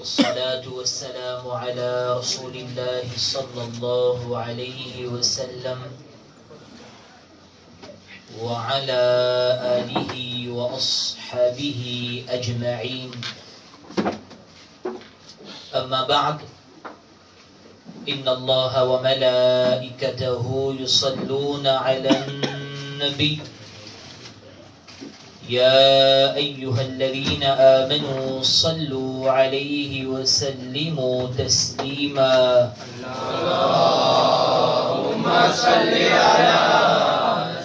والصلاة والسلام على رسول الله صلى الله عليه وسلم وعلى آله وأصحابه أجمعين. أما بعد، إن الله وملائكته يصلون على النبي يا أيها الذين آمنوا صلوا عليه وسلموا تسليما. اللهم صل على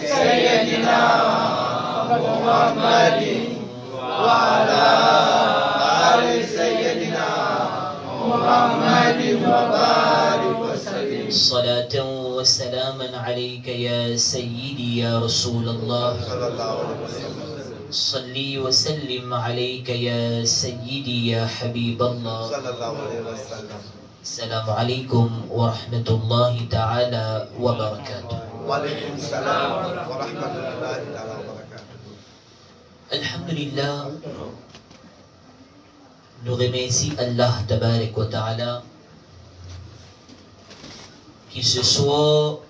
سيدنا محمد وعلى آل سيدنا محمد وبارك وسلم. صلاة وسلاما عليك يا سيدي يا رسول الله. صلي وسلم عليك يا سيدي يا حبيب الله. السلام عليكم ورحمة الله تعالى وبركاته. وعليكم السلام ورحمة الله تعالى وبركاته. الحمد لله. Nous remercions Allah Tabarak wa Ta'ala qui ce soir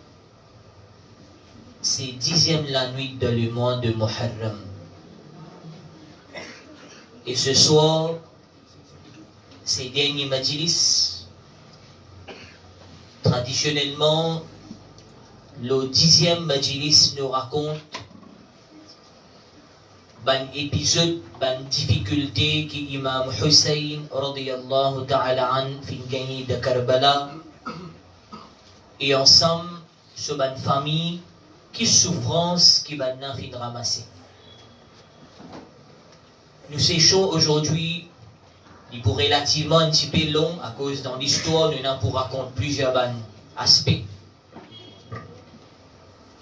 c'est 10e la nuit dans le mois de Muharram. Et ce soir, ces derniers majlis, traditionnellement, le 10e majlis nous raconte un épisode, une difficulté que Imam Hussein radiyallahu ta'ala an fin gagné de Karbala. Et ensemble, sur une famille qui souffrance qui va fin ramasser. Nous séchons aujourd'hui, il est relativement un petit peu long à cause dans l'histoire, nous n'en pour raconter plusieurs aspects.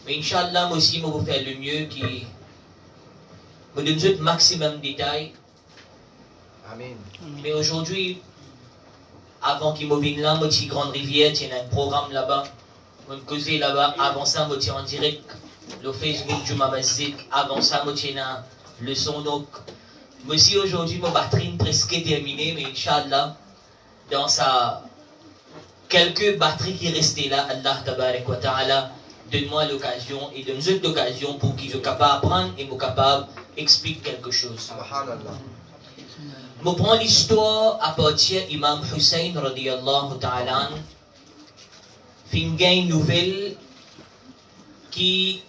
Mais Inch'Allah, moi aussi, je vais faire le mieux qui me donne le maximum de détails. Amen. Mais aujourd'hui, avant qu'il me vienne là, moi, je Grande Rivière, il y a un programme là-bas, je vais causer là-bas. Avant ça, je suis en direct, le Facebook du Masjid. Avant ça, je suis le son. Donc, moi aussi aujourd'hui, ma batterie est presque terminée, mais Inch'Allah, dans sa quelques batteries qui restaient là, Allah Tabarak wa Ta'ala, donne-moi l'occasion et donne-nous l'occasion pour qu'ils soient capables d'apprendre et soient capables d'expliquer quelque chose. Subhanallah. Je prends l'histoire à partir d'Imam Hussein radiyallahu ta'ala, fin une nouvelle qui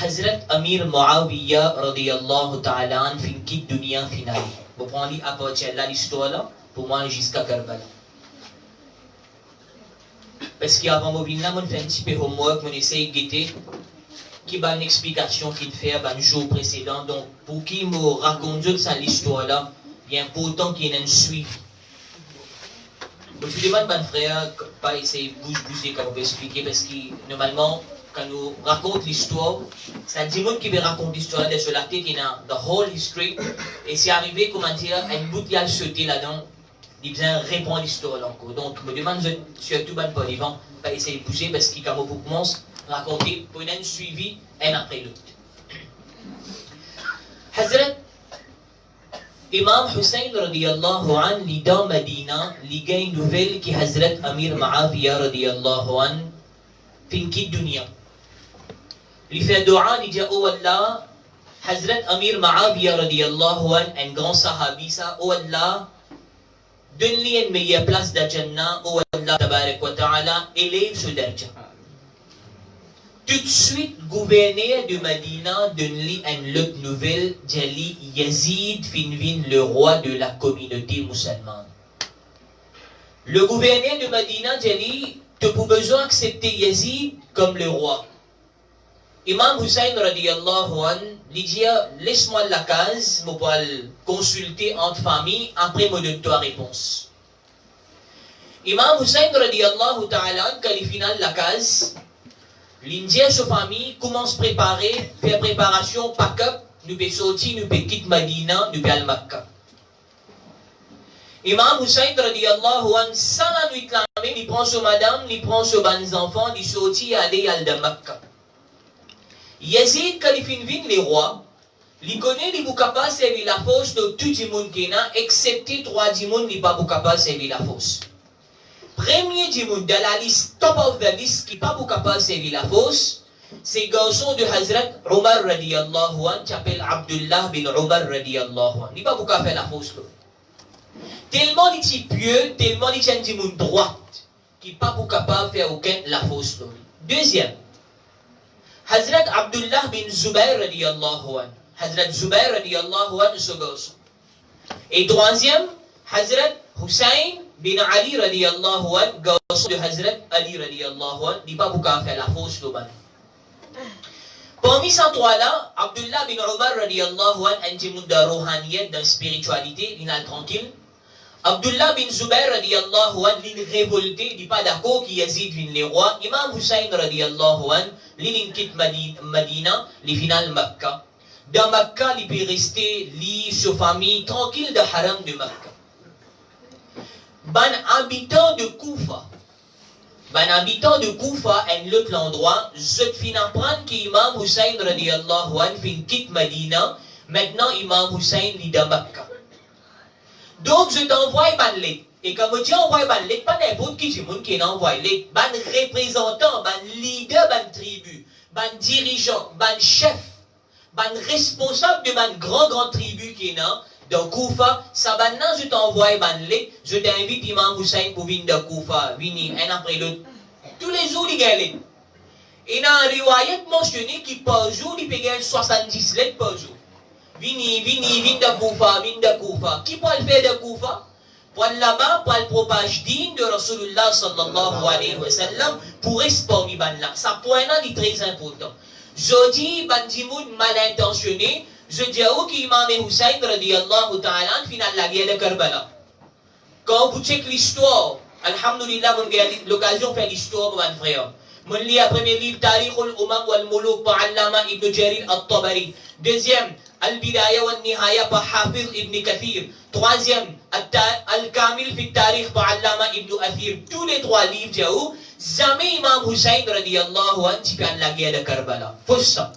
Hazrat Amir Muawiyah radiyallahu ta'ala fin quitte dunya finale. Je prends à partir de l'histoire là pour moi jusqu'à Karbala. Parce qu'avant de venir là, on fait un petit peu de homework, on essaie de guetter qui a une explication qu'il fait un jour précédent. Donc pour qui me raconte ça l'histoire là, il est important qu'il y ait un suivi. Donc je demande à mon frère pas essayer de bouger comme on peut expliquer parce que normalement quand nous raconte l'histoire, ça dit monde qui veut raconter l'histoire de la tête, il a the whole history, et c'est arrivé, comment dire, un bout qui a sauté là-dedans, il vient répondre l'histoire encore. Donc, je me demande surtout pas les vents, pas essayer de bouger parce qu'il commence à raconter pour un suivi, un après l'autre. Hazrat Imam Hussein radiyallahu an, li dans Medina, li gagne une nouvelle qui Hazrat Amir Muawiyah radiyallahu an, fin quitte dunya. Il fait dua, il dit oh Allah, Hazrat Amir Muawiyah radiyallahu an, un grand sahabi ça, oh Allah, donne-lui une meilleure place de Jannah, oh Allah tabarak wa ta'ala, élève ce darja. Tout de suite, gouverneur de Medina donne-lui une autre nouvelle, Jali Yazid Finvin, le roi de la communauté musulmane. Le gouverneur de Medina, Jali, tu peux besoin d'accepter Yazid comme le roi. Imam Hussein radiyallahu an, lui dit laisse-moi la case, je vais consulter entre familles, après je donne ta réponse. Imam Hussein radiyallahu ta'ala an, quand il finit la case, l'Indien, sa famille, commence à préparer, faire préparation, pack-up, nous peut sortir, nous peut quitter Medina, nous peut aller à Makkah. Imam Hussein radiyallahu an, sans la nuit clamée, il prend son madame, il prend ses bons enfants, il sortit aller à Makkah. Yazid, quand il finit les rois, Li connaît li capable servir la force de tout le monde qui est là, excepté 3 monde qui pas capable servir la force. Premier monde dans la liste, top of the list, qui pas capable servir la force, c'est garçon de Hazrat Omar radiyallahu anhu, qui s'appelle Abdullah bin Omar radiyallahu anhu. Il pas capable faire la force. Tellement il est pieux, tellement il est un monde droit, qui pas capable faire aucun la force. Deuxième, Hazrat Abdullah bin Zubair radiyallahu anhu. Hazrat Zubair radiyallahu anhu ce garçon. Et troisième, Hazrat Hussein bin Ali radiyallahu anhu, garçon de Hazrat Ali radiyallahu anhu, il pas capable faire la force le ban. Parmi ces trois-là, Abdullah bin Omar radiyallahu anhu, un monde de rohaniyat, de spiritualité, il est tranquille. Abdullah bin Zubair radiyallahu anhu, il est révolté, il n'est pas d'accord qu'il Yazid vienne les rois. Imam Hussein radiyallahu anhu, il quitte Medina, il final Makkah. Dans Makkah, il peut rester, lui, sa famille, tranquille de haram de Makkah. Ban habitant de Koufa, un autre endroit, je fin apprendre qu'Imam Hussein radiyallahu anhu fin quitte Medina, maintenant Imam Hussein lit dans Makkah. Donc je t'envoie ban lettre. Et quand je dis envoie ban lettre, pas n'importe qui est envoyé lettre, ban représentant, ban leader, ban tribu, ban dirigeant, ban chef, ban responsable de ban grand tribu qui est là, dans Koufa, ça maintenant je t'envoie ban lettre, je t'invite Imam Hussein pour venir de Koufa, venir un après l'autre. Tous les jours, il gagne. Et dans un riwayat mentionné qui par jour, il peut gagner 70 lettres par jour. Vini de Koufa. Qui peut le faire de Koufa? Pour là-bas, pour le propage digne de Rasulullah sallallahu alayhi wa sallam, pour exporter ban là. Ça point là est très important. Je dis, ban dimoun mal intentionné, je dis à vous qu'Imam Hussein radiyallahu ta'ala, final la guerre de Karbala. Quand vous checkez l'histoire, alhamdulillah, vous avez l'occasion de faire l'histoire de mon frère. Mon lit à premier livre, Tariq al-Umam wal-Muluk par Allama ibn Jarir al-Tabari. Deuxième, Al-Bidaya wal-Nihaya par Hafiz ibn Kathir. Troisième, Al-Kamil fi Tariq par Allama ibn Athir. Tous les trois livres, Jaou, jamais Imam Hussein radiyallahu anhu qui fait la guerre de Karbala. Faut ça.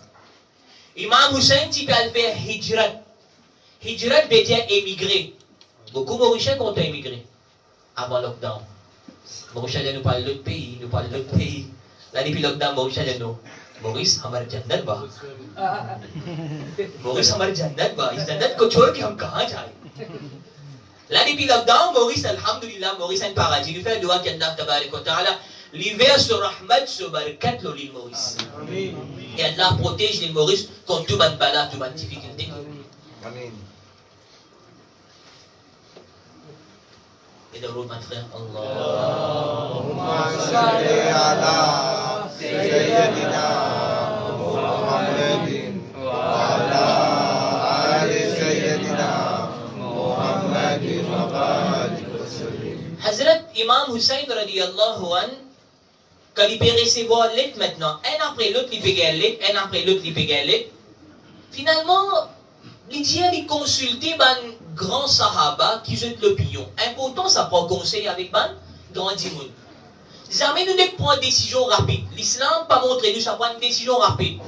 Imam Hussein qui fait faire hijrat. Hijrat veut dire émigrer. Beaucoup de Mauriciens ont émigré avant le lockdown. Mauriciens nous parlent de l'autre pays, Là, depuis le lockdown, Mauriciens nous. Maurice, हमारे जन्नत बा. Maurice, हमारे जन्नत बा. इस जन्नत को छोड़ के हम कहाँ जाए? Là, depuis le lockdown, Maurice, alhamdulillah, Maurice est un paradis. Il fait doigt qu'Allah tabarak wa ta'ala, l'hiver sur rahmat, sur barakat, l'île Maurice. Et Allah protège l'île Maurice contre toute bonne balade, toute bonne difficulté. Amen. Et de l'autre, mon frère, Allahumma salli ala sayyidina Muhammadin wa ala ali sayyidina Muhammadin wa barik wa sallim. Hazrat Imam Hussein radiyallahu anhu, quand il peut recevoir l'aide maintenant, un après l'autre, il peut gagner l'aide, un après l'autre, il peut gagner l'aide. Finalement, il dit à consulter un grand sahaba qui jette l'opinion. Important, ça prend conseil avec un grand dimoun. Jamais nous ne prenons une décision rapide. L'islam pas montré nous ça prend une décision rapide.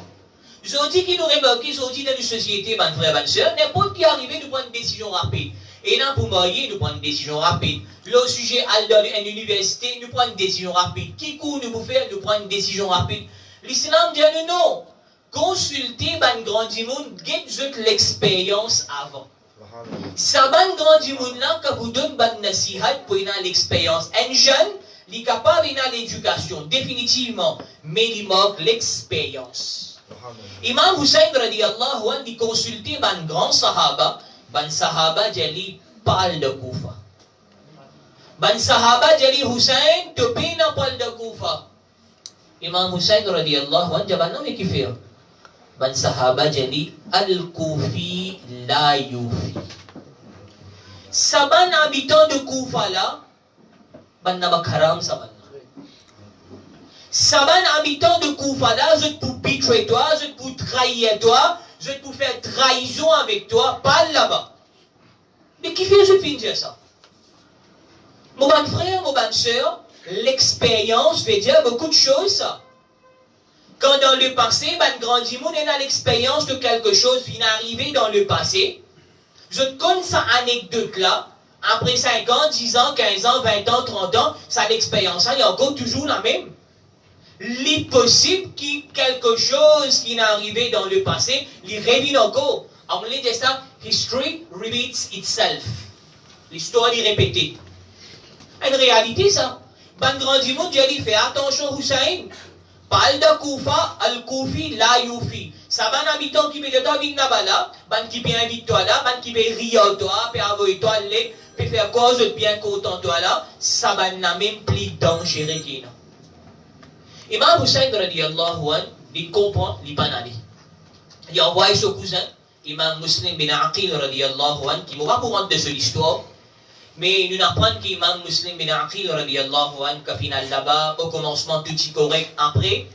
Je dis qu'il nous remarque, je dis dans une société, mon frère, ma soeur, n'importe qui arrive, nous prenons une décision rapide. Et là, pour marier, nous prenons une décision rapide. Le sujet à l'université, nous prenons une décision rapide. Qui court nous vous faire, nous prenons une décision rapide. L'islam dit non. Consultez ban grand dimoun, get l'expérience avant. Ça ban grand dimoun là, que vous donne ban nasihat pour l'expérience. Un jeune, il est capable de l'éducation, définitivement, mais il manque l'expérience. Imam Hussein radiyallahu anhu, il consultait ban grand sahaba, ban sahaba jali parle de Koufa. Ban sahaba jali Hussein, te pina parle de Koufa. Imam Hussein radiyallahu anhu, jaban nom qui fait. Ban sahaba jali al-Koufi la yufi. Saban habitant de Koufa là, ban nabak haram saban. Saban habitant de Koufa là, je peux betray toi, je peux trahir toi, je peux faire trahison avec toi, pas là-bas. Mais qui fait je finis dire ça? Mon bon frère, mon bonne soeur, l'expérience veut dire beaucoup de choses ça. Quand dans le passé, ben grandi moun a l'expérience de quelque chose qui est arrivé dans le passé, je te connais cette anecdote-là, après 5 ans, 10 ans, 15 ans, 20 ans, 30 ans, ça l'expérience, il y a encore toujours la même. Il est possible que quelque chose qui est arrivé dans le passé, il revient encore. On dit ça, history repeats itself. L'histoire est répétée. En réalité, ça, ben grandi moun, j'ai fait attention Hussein. Parle de Koufa, al-Koufi, la Youfi. Ça va un habitant qui peut de vite là, ban qui peut inviter toi là, ban qui peut rire toi, peut avoir toi là, peut faire cause de bien content toi là, ça va n'a même plus dangereux qu'il y a. Imam Hussein radiyallahu anhu, il comprend, il pas allé. Il a envoyé son cousin, Imam Muslim bin Aqil radiyallahu anhu, qui mourra pour rendre de cette histoire. Mais nous apprenons qu'Imam Muslim bin Aqil radiyallahu anhu, qu'au final là-bas, au commencement tout est correct, après,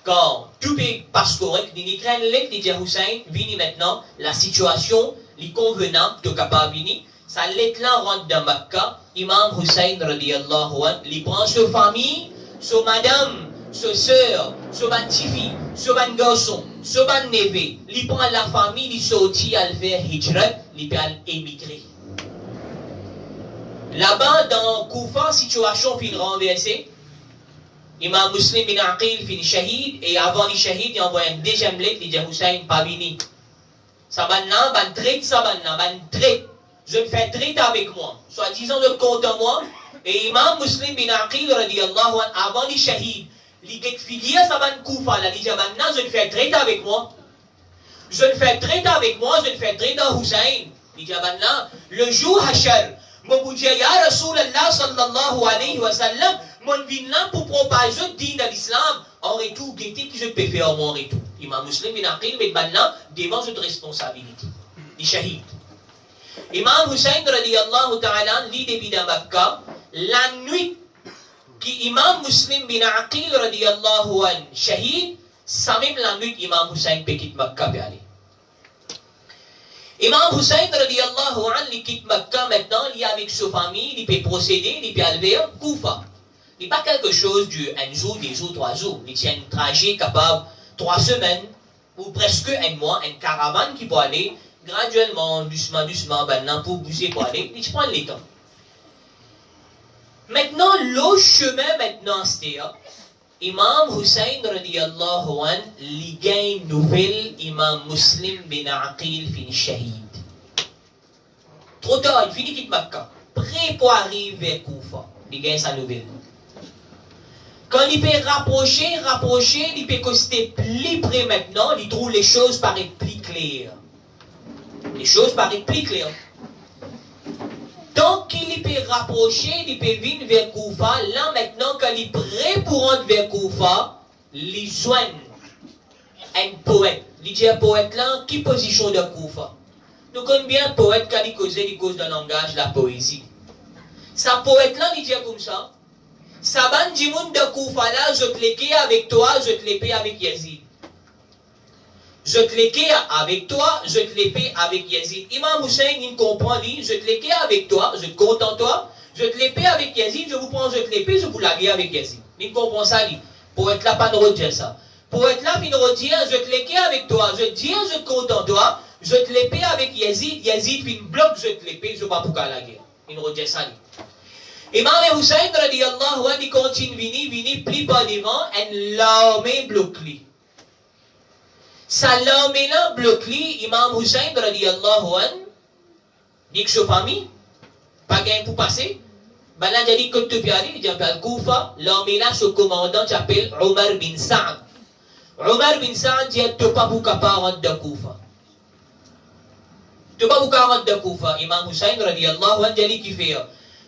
quand tout est pas correct, il y a des gens Hussein, vini maintenant, la situation, les convenants, de capable vini, ça l'est là rentre dans Makkah, Imam Hussein radiyallahu anhu, il prend sa famille, sa madame, sa sœur, sa petit-fille, sa garçon, sa neveu, il prend la famille, il sortit à faire hijrat, il peut émigrer. Là-bas, dans Koufa, situation fin renversée. Imam Muslim bin Aqil fin shahid, et avant les shahid, il envoie un deuxième lettre, il dit Hussein pas vini. Sabanna, ban traite, sabanna, ban traite. Je fais traite avec moi. Soit disant de compte à moi. Et Imam Muslim bin Aqil, radiyallahu anhu, avant les shahid, il dit filié saban Koufa, il dit Sabanna, je fais traite avec moi. Je fais traite avec moi, je fais traite à Hussein. Il dit Sabanna, le jour Hachar, mon Dieu, ya Rasulallah sallallahu alayhi wa sallam, mon vin là pour propager le din de l'islam, en retour, guetter qui je peux faire en retour. Imam Muslim bin Aqil, mais maintenant, devant cette responsabilité. Il shahid. Imam Hussein, radiyallahu ta'ala, lit depuis dans Makkah, la nuit, qui Imam Muslim bin Aqil, radiyallahu anhu, shahid, ça même la nuit, Imam Hussein peut quitter Makkah, peut aller. Imam Hussein radiyallahu anhu, il quitte Makkah maintenant, il est avec sa famille, il peut procéder, il peut aller vers Koufa. Il n'est pas quelque chose du un jour, 2 jours, 3 jours. Il tient un trajet capable 3 semaines ou presque un mois, une caravane qui peut aller graduellement, doucement, maintenant pour bouger pour aller, il prend le temps. Maintenant, le chemin maintenant, c'est Imam Hussein radiyallahu anhu, il gagne nouvelle Imam Muslim bin Aqil fin shahid. Trop tard, il finit quitte Makkah. Prêt pour arriver vers Koufa. Il gagne sa nouvelle. Quand il peut rapprocher, il peut coster plus près maintenant, il trouve les choses paraissent plus claires. Les choses paraissent plus claires. Donc, il peut rapprocher, il peut venir vers Koufa. Là, maintenant, quand il est prêt pour rentrer vers Koufa, il joigne un poète. Il dit un poète là, qui position de Koufa? Nous connaissons bien un poète quand il cause d'un langage, la poésie. Sa poète là, il dit comme ça. Saban Jimoun de Koufa là, je te l'ai avec toi, je te l'ai paye avec Yazid. Je te l'ai avec toi, je te l'ai paye avec Yazid. Imam Hussein, il comprend, dit, je te l'ai avec toi, je te compte en toi, je te l'ai paye avec Yazid, je vous prends, je te l'ai paye, je vous la guerre avec Yazid. Il comprend ça, dit. Pour être là, pas de redire ça. Pour être là, il redire, je te l'ai avec toi, je te dis, je te compte en toi, je te l'ai paye avec Yazid, Yazid, il bloque, je te l'ai paye, je ne vais pas pour la guerre. Il redire ça, dit. Imam Hussein, radiyallahu anhu, il continue, vini, plus pas devant, et l'armée bloque lui. Sa l'armée là bloque lui, Imam Hussein, radiyallahu anhu, dit que sa famille, pas gain pour passer. Ben là, il dit que tu peux aller, il dit à Koufa, l'armée là, ce commandant s'appelle Omar bin Saad. Omar bin Saad dit, tu pas pour capable de Koufa. Tu pas pour capable de Koufa. Imam Hussein, radiyallahu anhu, dit qu'il fait.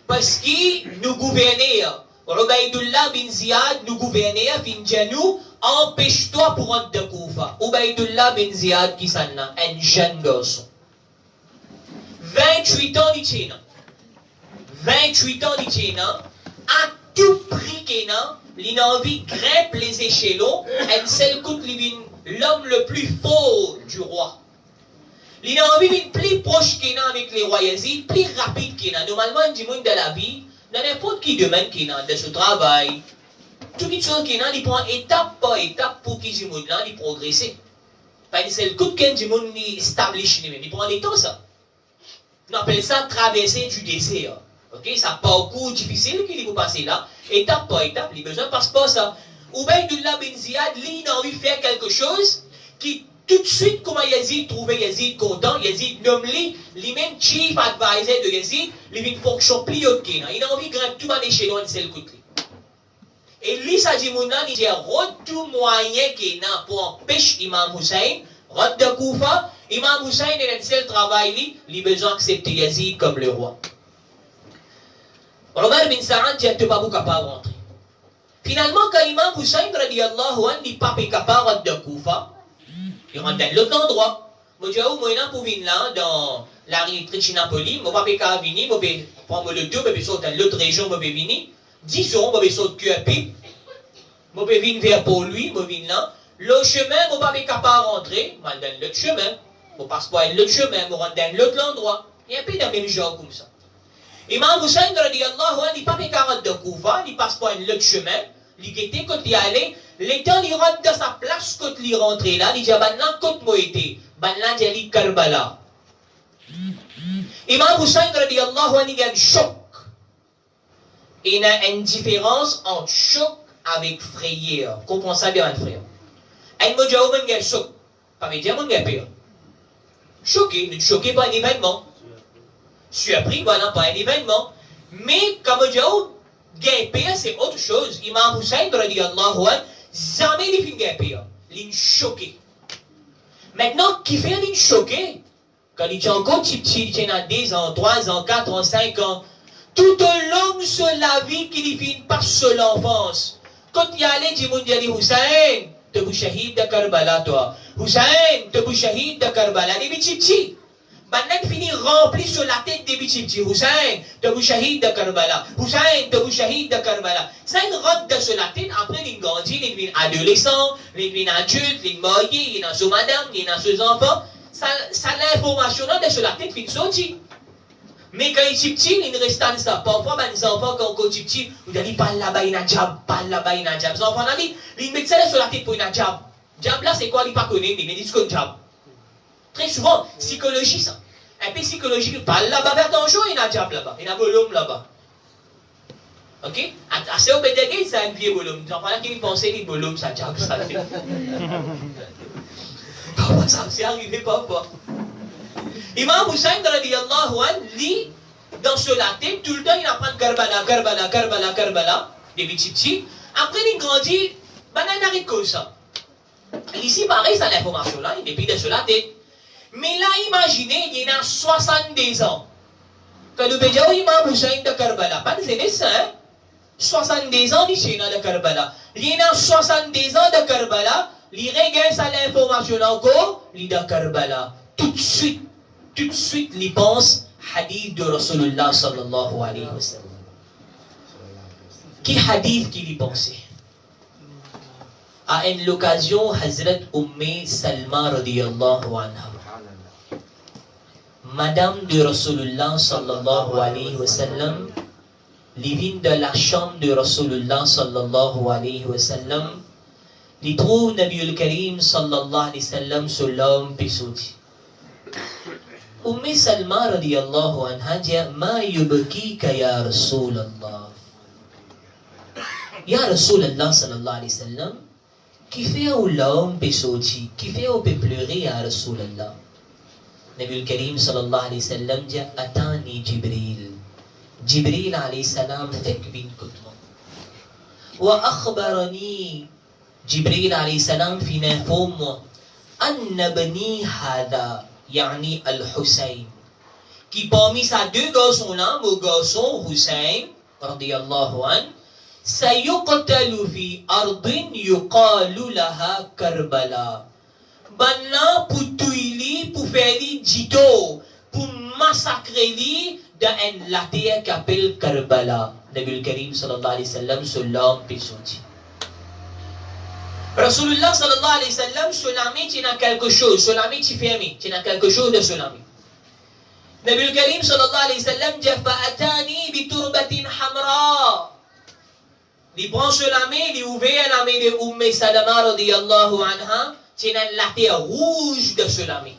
Parce que nous gouvernons, Ubaydullah bin Ziyad, nous gouvernons, fin Janou, empêche-toi pour rentrer de Koufa. Ubaydullah bin Ziyad qui s'en a, un jeune garçon. 28 ans d'Itchéna. 28 ans d'Itchéna, à tout prix qu'il a, il a envie de grimper les échelons, et c'est l'homme le plus fort du roi. Il a envie d'être plus proche qu'il a avec les rois Yazid, plus rapide qu'il a. Normalement, du monde de la vie, dans n'importe qui domaine qu'il a, de ce travail, Tout les choses qui il prend étape par étape pour qu'ils y progresser. C'est le coup de qu'un monde establish lui-même. Il prend les temps ça. On appelle ça traverser du désert. Ok, ça parcours difficile qu'il faut passer là, étape par étape, il a besoin de passeport ça. Ou bien Abdullah bin Ziyad, lui, il a envie de faire quelque chose qui tout de suite, comment Yazid trouvait Yazid content, Yazid nomme lui-même chief advisor de Yazid, il vient fonction plus haute qu'il a. Il a envie de grimper tout dans l'échelon de celle côté. Et lui, ça dit mon il dit tout moyen qu'il a pour empêcher Imam Hussein, Rod de Koufa, Imam Hussein est le seul travail, il a besoin d'accepter Yazid comme le roi. Omar bin Saad dit tu pas capable de rentrer. Finalement, quand Imam Hussein radiallahu anhu n'est pas capable de Koufa, il rentre dans l'autre endroit. Moi, je vais pour venir là, dans la rue Trichinapoli, je ne vais pas venir, je vais prendre le tour, je vais sortir dans l'autre région, je vais venir. 10 jours, je vais sortir QAP, je vais venir vers pour lui, je vais venir là. Le chemin, je ne vais pas capable de rentrer, je vais dans l'autre chemin. Je passe par l'autre chemin, je rentre dans l'autre endroit. Il y a un peu de même genre comme ça. Imam Hussein radiallahu anhu n'est pas capable de Koufa, il passe par l'autre chemin, il était quand il allait, le temps il rentre dans sa place quand il rentre là, il dit maintenant quand moi était, maintenant il dit Karbala. Imam Hussein radiallahu anhu il a un choc. Il y a une différence entre choc avec frayeur. Comprends ça bien, frère. Un mot de un choc, pas me dire mon gars pire. Choqué, ne choquez pas un événement. Surpris, voilà, pas un événement. Mais comme je dis, c'est autre chose. Imam Hussein, radiallahu anhu, jamais il fait guépé. Il est choqué. Maintenant, qui fait il choqué? Quand il est encore petit, il a 10 ans, 3 ans, 4 ans, 5 ans, tout au long de la vie qu'il fait par seule enfance. Quand il allait, il dit Hussein, tu es shahid de Karbala, toi. Hussein, tu es shahid de Karbala. Il est petit. Maintenant, il finit rempli sur la tête des petits. Hussein, tu es shahid de Karbala. Hussein, tu es shahid de Karbala. Ça, il rentre sur la tête. Après, il grandit, il devient adolescent, il devient adulte, il est marié, il est dans son madame, il est dans ses enfants. Ça l'information là, sur la tête, il sorti. Mais quand il est petit, il reste dans ça. Parfois, les enfants, quand ils sont petits, ils disent parle là-bas, il y a un jab, parle là-bas, il y a un jab. Les enfants, ils mettent ça sur la tête pour un jab. Jab là, c'est quoi? Ils ne connaissent pas, mais ils disent que jab. Très souvent, psychologie, ça. Un peu psychologique, parle là-bas, fais attention, il y a un jab là-bas, il y a un volume là-bas. Ok? Assez au BDG, c'est un vieux volume. Les enfants là qui pensent que le volume, ça jab, ça fait. Parfois, ça s'est arrivé parfois. Imam Hussein, radiallahu anhu, lit dans sur la tête, tout le temps, il apprend Karbala, Karbala, Karbala, Karbala, des petits. Après, il grandit, il arrive comme ça. Ici, pareil, ça l'information là, il est pris sur la tête. Mais là, imaginez, il y a 70 ans. Quand nous disons Imam Hussein de Karbala, pas de médecin, hein? 70 ans d'ici de Karbala. Il y a 70 ans de Karbala, il regarde ça l'information encore, il est de Karbala. Tout de suite, il pense hadith de Rasulullah sallallahu alayhi wa sallam. Qui hadith qu'il y pensait? À une occasion, Hazrat Salma radiyallahu anha, Madame de Rasulullah sallallahu alayhi wa sallam, living de la chambre de Rasulullah sallallahu alayhi wa sallam, il trouve Nabiul Karim sallallahu alayhi wa sallam sur l'homme pessoudi. Salma radiyallahu anha dit Ma yubkika ya Rasulallah. Ya Rasulallah sallallahu alayhi wa sallam, qui fait l'homme pessoudi, qui fait au peut pleurer ya Rasulallah. Nabiul Karim sallallahu alayhi wa sallam dit Atani Jibril. Jibril alayhi salam fek bin kutma. Wa akhbarani Jibril alayhi salam fi n'informe moi Anna bani hada yani al-Hussein, qui parmi ces deux garçons là, mon garçon Hussein radiyallahu an, sayuqtalu fi ardin yuqalu laha Karbala. Banna pour tuili, pour faire li jito, pour massacrer li dans la terre qu'appelle Karbala. Nabi Karim sallallahu alayhi wa sallam sur l'homme pessoudi. Rasulullah sallallahu alayhi wa sallam, Sulami, tu as quelque chose, Sulami, tu fais tu as quelque chose de Sulami. Nabi Karim sallallahu alayhi wa sallam dit Fa'atani bi turbatin hamra. Il prend sur la main, il ouvert la main de Salama radiyallahu anha, c'est dans la terre rouge de ce main.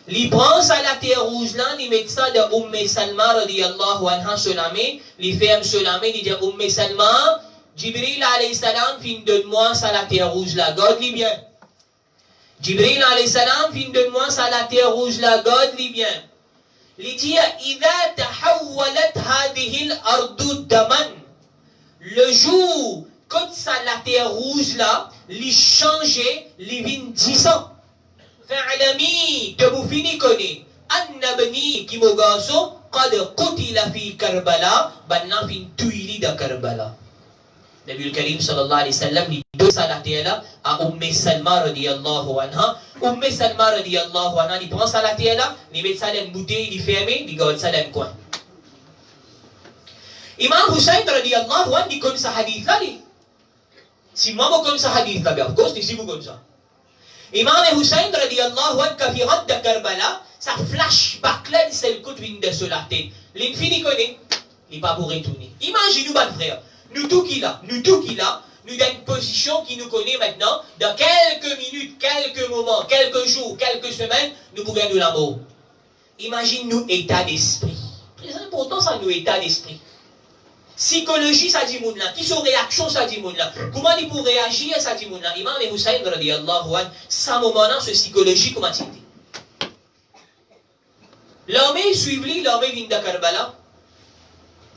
Il prend ça la terre rouge là, il met ça de Salama radiyallahu anha sur la main, il ferme sur la main, il dit Salama, Jibril alayhi salam, fin de moi ça la terre rouge là, garde-lui bien. Jibril alayhi salam, fin de moi ça la terre rouge là, garde-lui bien. Il dit, إذا تحولت هذه الأرض دما. Le jour, quand ça la terre rouge là, il changeait, il vient 10 ans. فاعلمي, que vous finissez connaître, أن ابني qui me garçon, قد قتل في كربلاء, بنا fin tuili de Karbala. Nabi al-Karim sallallahu alayhi wa sallam, il donne ça la terre là à Salma radiyallahu anha. Salma radiyallahu anha, il prend ça la terre là, il met ça dans une bouteille, il ferme, il garde ça dans un coin. Imam Hussein radiyallahu anhu, il connaît ce hadith là. Si moi je connais ce hadith là, of course, si vous connaissez ça. Imam Hussein radiyallahu anhu, quand il rentre de Karbala, ça flashback là, c'est le coup de vin de sur la tête. L'infini connaît, il n'est pas pour retourner. Imaginez-nous, mon frère, nous tout qui là, nous dans une position qui nous connaît maintenant, dans quelques minutes, quelques moments, quelques jours, quelques semaines, nous pourrons nous la mort. Imagine-nous état d'esprit. Très important ça, nous état d'esprit. Psychologie, ça dit moun là. Qui sont réactions, ça dit moun là. Comment il peut réagir, ça dit moun là. Imam Hussein radiyallahu anhu, ce moment-là, ce psychologie, comment il était. L'armée suivie, l'armée vient de Karbala.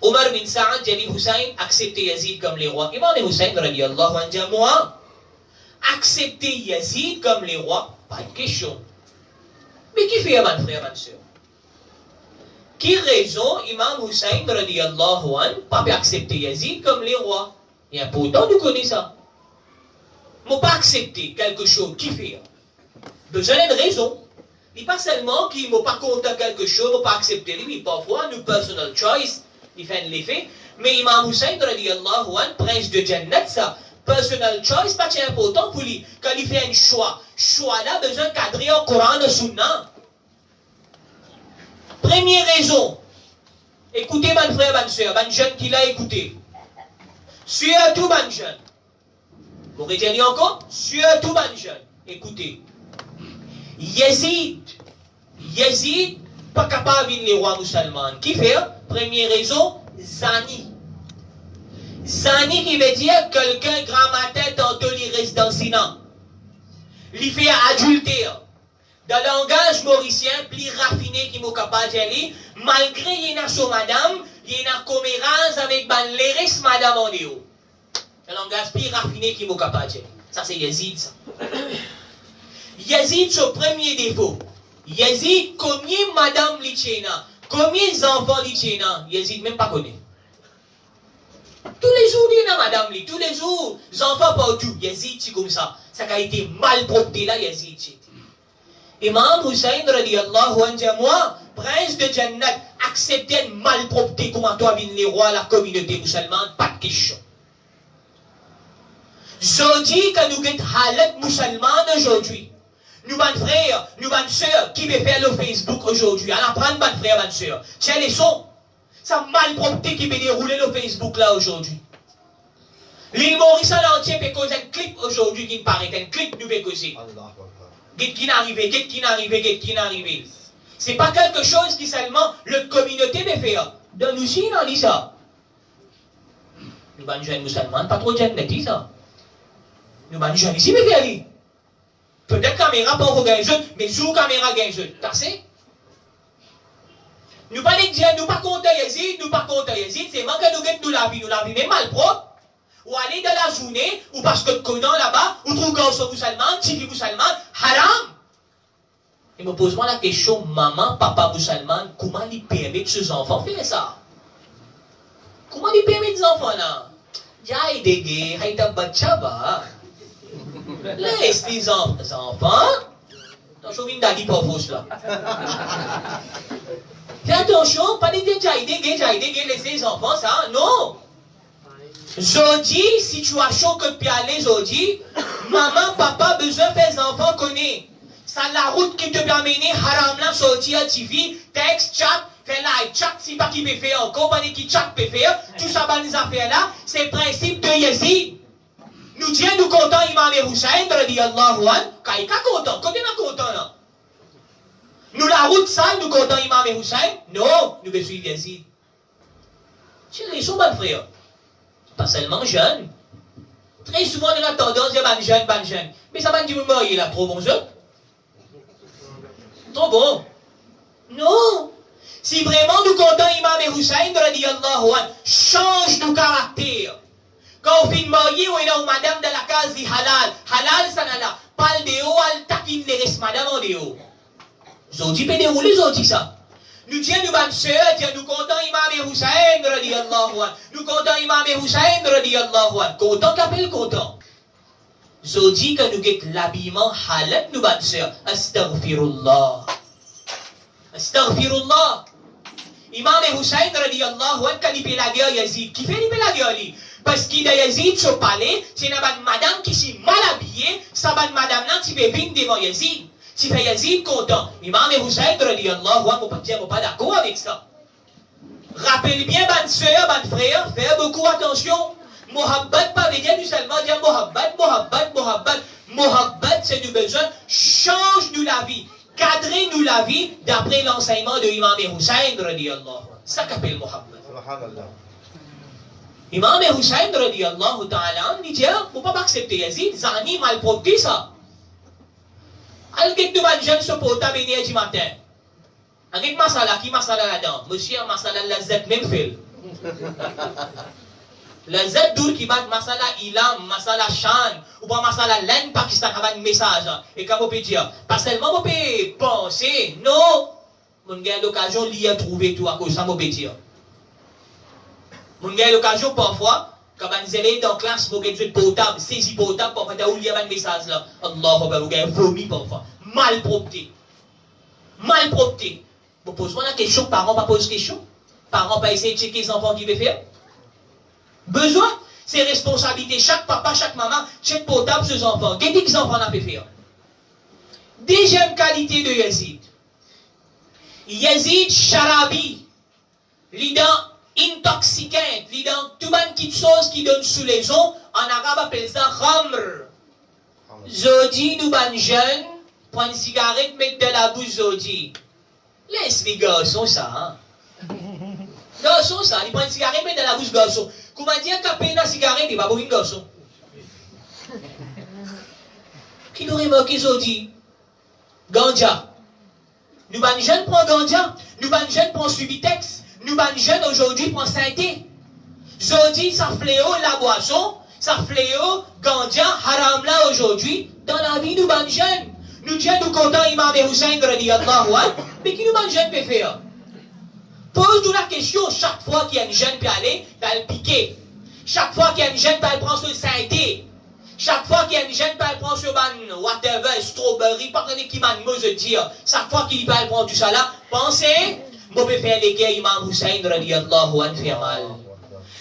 Omar bin Saad, Jalil Hussein, accepter Yazid comme les rois. Imam Hussein radiyallahu anhu dit, moi, accepter Yazid comme les rois, pas de question. Mais qui fait, mon frère, ma soeur? Qui raison Imam Hussein radiyallahu anhu pas accepter Yazid comme les rois? Et pourtant nous connaissons ça. Mais pas accepter quelque chose qui fait. Besoin d'une raison. Il pas seulement qu'il ne pas content quelque chose, il pas accepter lui, parfois nous personal choice, il fait l'effet. Mais Imam Hussein radiyallahu anhu, prince de Jannat, ça, personal choice, pas très important pour lui. Quand il fait un choix là, besoin de cadrer au Coran et Sunna. Première raison, écoutez mon frère, ma soeur, mon jeune qui l'a écouté. Surtout mon jeune. Vous retenez encore? Surtout mon jeune. Écoutez. Yazid, pas capable de les rois musulmans. Qui fait? Première raison, Zani. Zani qui veut dire quelqu'un grand matin, tantôt il reste dans le Sina. Il fait adultère. Dans le langage mauricien, plus raffiné qui m'a capable d'aller, malgré qu'il y a son madame, il y a une commérance avec l'eris madame en déo. Le langage plus raffiné qui m'a capable d'aller. Ça c'est Yazid, ça. Yazid, son premier défaut. Yazid, combien madame l'itchena, combien enfants l'itchena, Yazid même pas connaît. Tous les jours, il y a madame li, tous les jours, les enfants partout. Yazid, c'est comme ça. Ça a été mal propre là, Yazid. Imam Hussein radiyallahu anhu, moi, prince de Jannat, accepter une malpropreté comme toi viennent les rois, la communauté musulmane, pas de question. Je dis que nous sommes halat musulmane aujourd'hui. Nous, mon frère, nous, mon soeur, qui veut faire le Facebook aujourd'hui, on apprend, mon frère, mon soeur. Tiens les sons. Ça malpropreté qui peut dérouler le Facebook là aujourd'hui. L'île Maurice en entier peut causer un clip aujourd'hui qui me paraît, un clip nous peut causer. Qu'est-ce qui n'est arrivé. C'est pas quelque chose qui seulement la communauté peut faire. Dans nous aussi, on dit ça. Nous, les jeunes musulmans, pas trop jeunes, dit ça. Nous, les jeunes ici, mais aller. Peut-être caméra pas au gain jeune, mais sous caméra gain jeune. T'as c'est? Nous pas les dire, nous pas contre Yazid, c'est manque nous la vie mais mal propre. Ou aller dans la journée, ou parce que connais là-bas, ou trouve garçon musulman, tifi musulman, haram. Et me pose-moi la question, maman, papa musulman, comment ils permettent ses enfants faire ça? Comment ils permettent ses enfants là? Jai dege, haïta bachaba. Laisse les enfants. Attention, une dadi pas fausse là. Fais attention, pas de jai dege, laissez les enfants ça, non. Jodi, situation que tu aller jodi, maman, papa, besoin de faire enfants connaît. Ça la route qui te peut amener haram là, sortir à TV, texte, chat, fait là, tchak si pas qui peut faire, compagnie qui tchak peut faire, tout ça, les affaires là, c'est le principe de Yazid. Nous disons, nous comptons Imam Hussein, radiyallahu anhu, quand il est content, quand il est content là. Nous la route sale, nous comptons Imam Hussein, non, nous devons suivre Yazid. Ils sont bons frères, pas seulement jeunes. Très souvent, on a tendance à dire ban jeune. Mais ça va dire, il a trop bon jeu. Trop bon. Non. Si vraiment nous comptons Imam Hussein, radiyallahu anhu, change de caractère. Quand on finit marié, on est là, madame de la case dit halal. Halal, ça n'a là. Parle de haut, elle taquine les restes, madame en de haut. Zodi peut dérouler, zodi ça. Nous disons, nous, bonnes sœurs, nous comptons Imam Hussein, radiyallahu anhu. Nous comptons Imam Hussein, radiyallahu anhu. Content qu'appelle content. Zodi, quand nous guettons l'habillement halal, nous, bonnes sœurs. Astaghfirullah. Astaghfirullah. Imam Hussein, radiyallahu anhu, quand il fait la guerre, Yazid, qui fait la guerre, lui? Parce qu'il a Yazid sur palais, c'est une madame qui s'est mal habillée, sa madame là, qui fait venir devant Yazid. Si fait Yazid content, Imam Hussein, radiyallahu anhu, on pas d'accord avec ça. Rappelez bien, bonne soeur, bonne frère, faites beaucoup attention. Mohabbat, pas veut dire seulement dire Mohabbat, Mohabbat, Mohabbat. Mohabbat, c'est du besoin, change-nous la vie, cadrez-nous la vie d'après l'enseignement de Imam Hussein, radiyallahu anhu. Ça qu'appelle Mohabbat. Imam Hussein, radiyallahu ta'ala, il dit, faut pas accepter Yazid, Zani malpropre ça. Al get nous mal jeune se porta béni du matin. Avec masala, qui masala là-dedans? Monsieur, masala la Z même fait. La Z dur qui bat masala ilam, masala shan, ou pas masala laine Pakistan avec un message. Et comme on peut dire, pas seulement on peut penser, non. Mon gars, l'occasion d'y trouver tout à cause ça, on peut dire. Mon gars, l'occasion parfois, quand on est dans la classe, on a portable, saisi portable, parfois, on a un message là. Allah, on a vomi parfois. Malpropreté. Malpropreté. Vous posez la question, parents pas posent question. Parents pas essayer de checker les enfants qui veulent faire. Besoin, c'est responsabilité. Chaque papa, chaque maman, check portable sur les enfants. Qu'est-ce que les enfants ont fait faire? Deuxième qualité de Yazid. Yazid Sharabi. L'ident intoxicant, l'ident tout ban qui chose qui donne sous les os, en arabe appelle ça khamr. Zodi nous ban jeune, prend une cigarette, mettre de la bouche Zodi. Laisse les garçons ça, hein. Garçon ça, il prend une cigarette, mettre de la bouche garçon. Comment dire qu'à peine la cigarette, il va boire une garçon. Qui nous remarque Zodi? Ganja. Nous ban jeune prend ganja, nous ban jeune prend Subitex. Nous, les jeunes aujourd'hui, pour santé. Zodi, ça fléau la boisson, ça fléau, ganja, haram là aujourd'hui, dans la vie, nous, les jeunes. Nous, disons, nous comptons Imam Hussein, radiyallahu anhu, mais qui nous, les jeunes, peut faire? Pose-nous la question, chaque fois qu'il y a une jeune peut aller, peut le piquer. Chaque fois qu'il y a une jeune peut prendre sur le santé. Chaque fois qu'il y a une jeune peut prendre sur ban, whatever, strawberry, pas qui m'a de dire. Chaque fois qu'il peut prendre tout ça là, pensez. Moi, je fais les gars Imam Hussein, radiyallahu anhu, faire mal.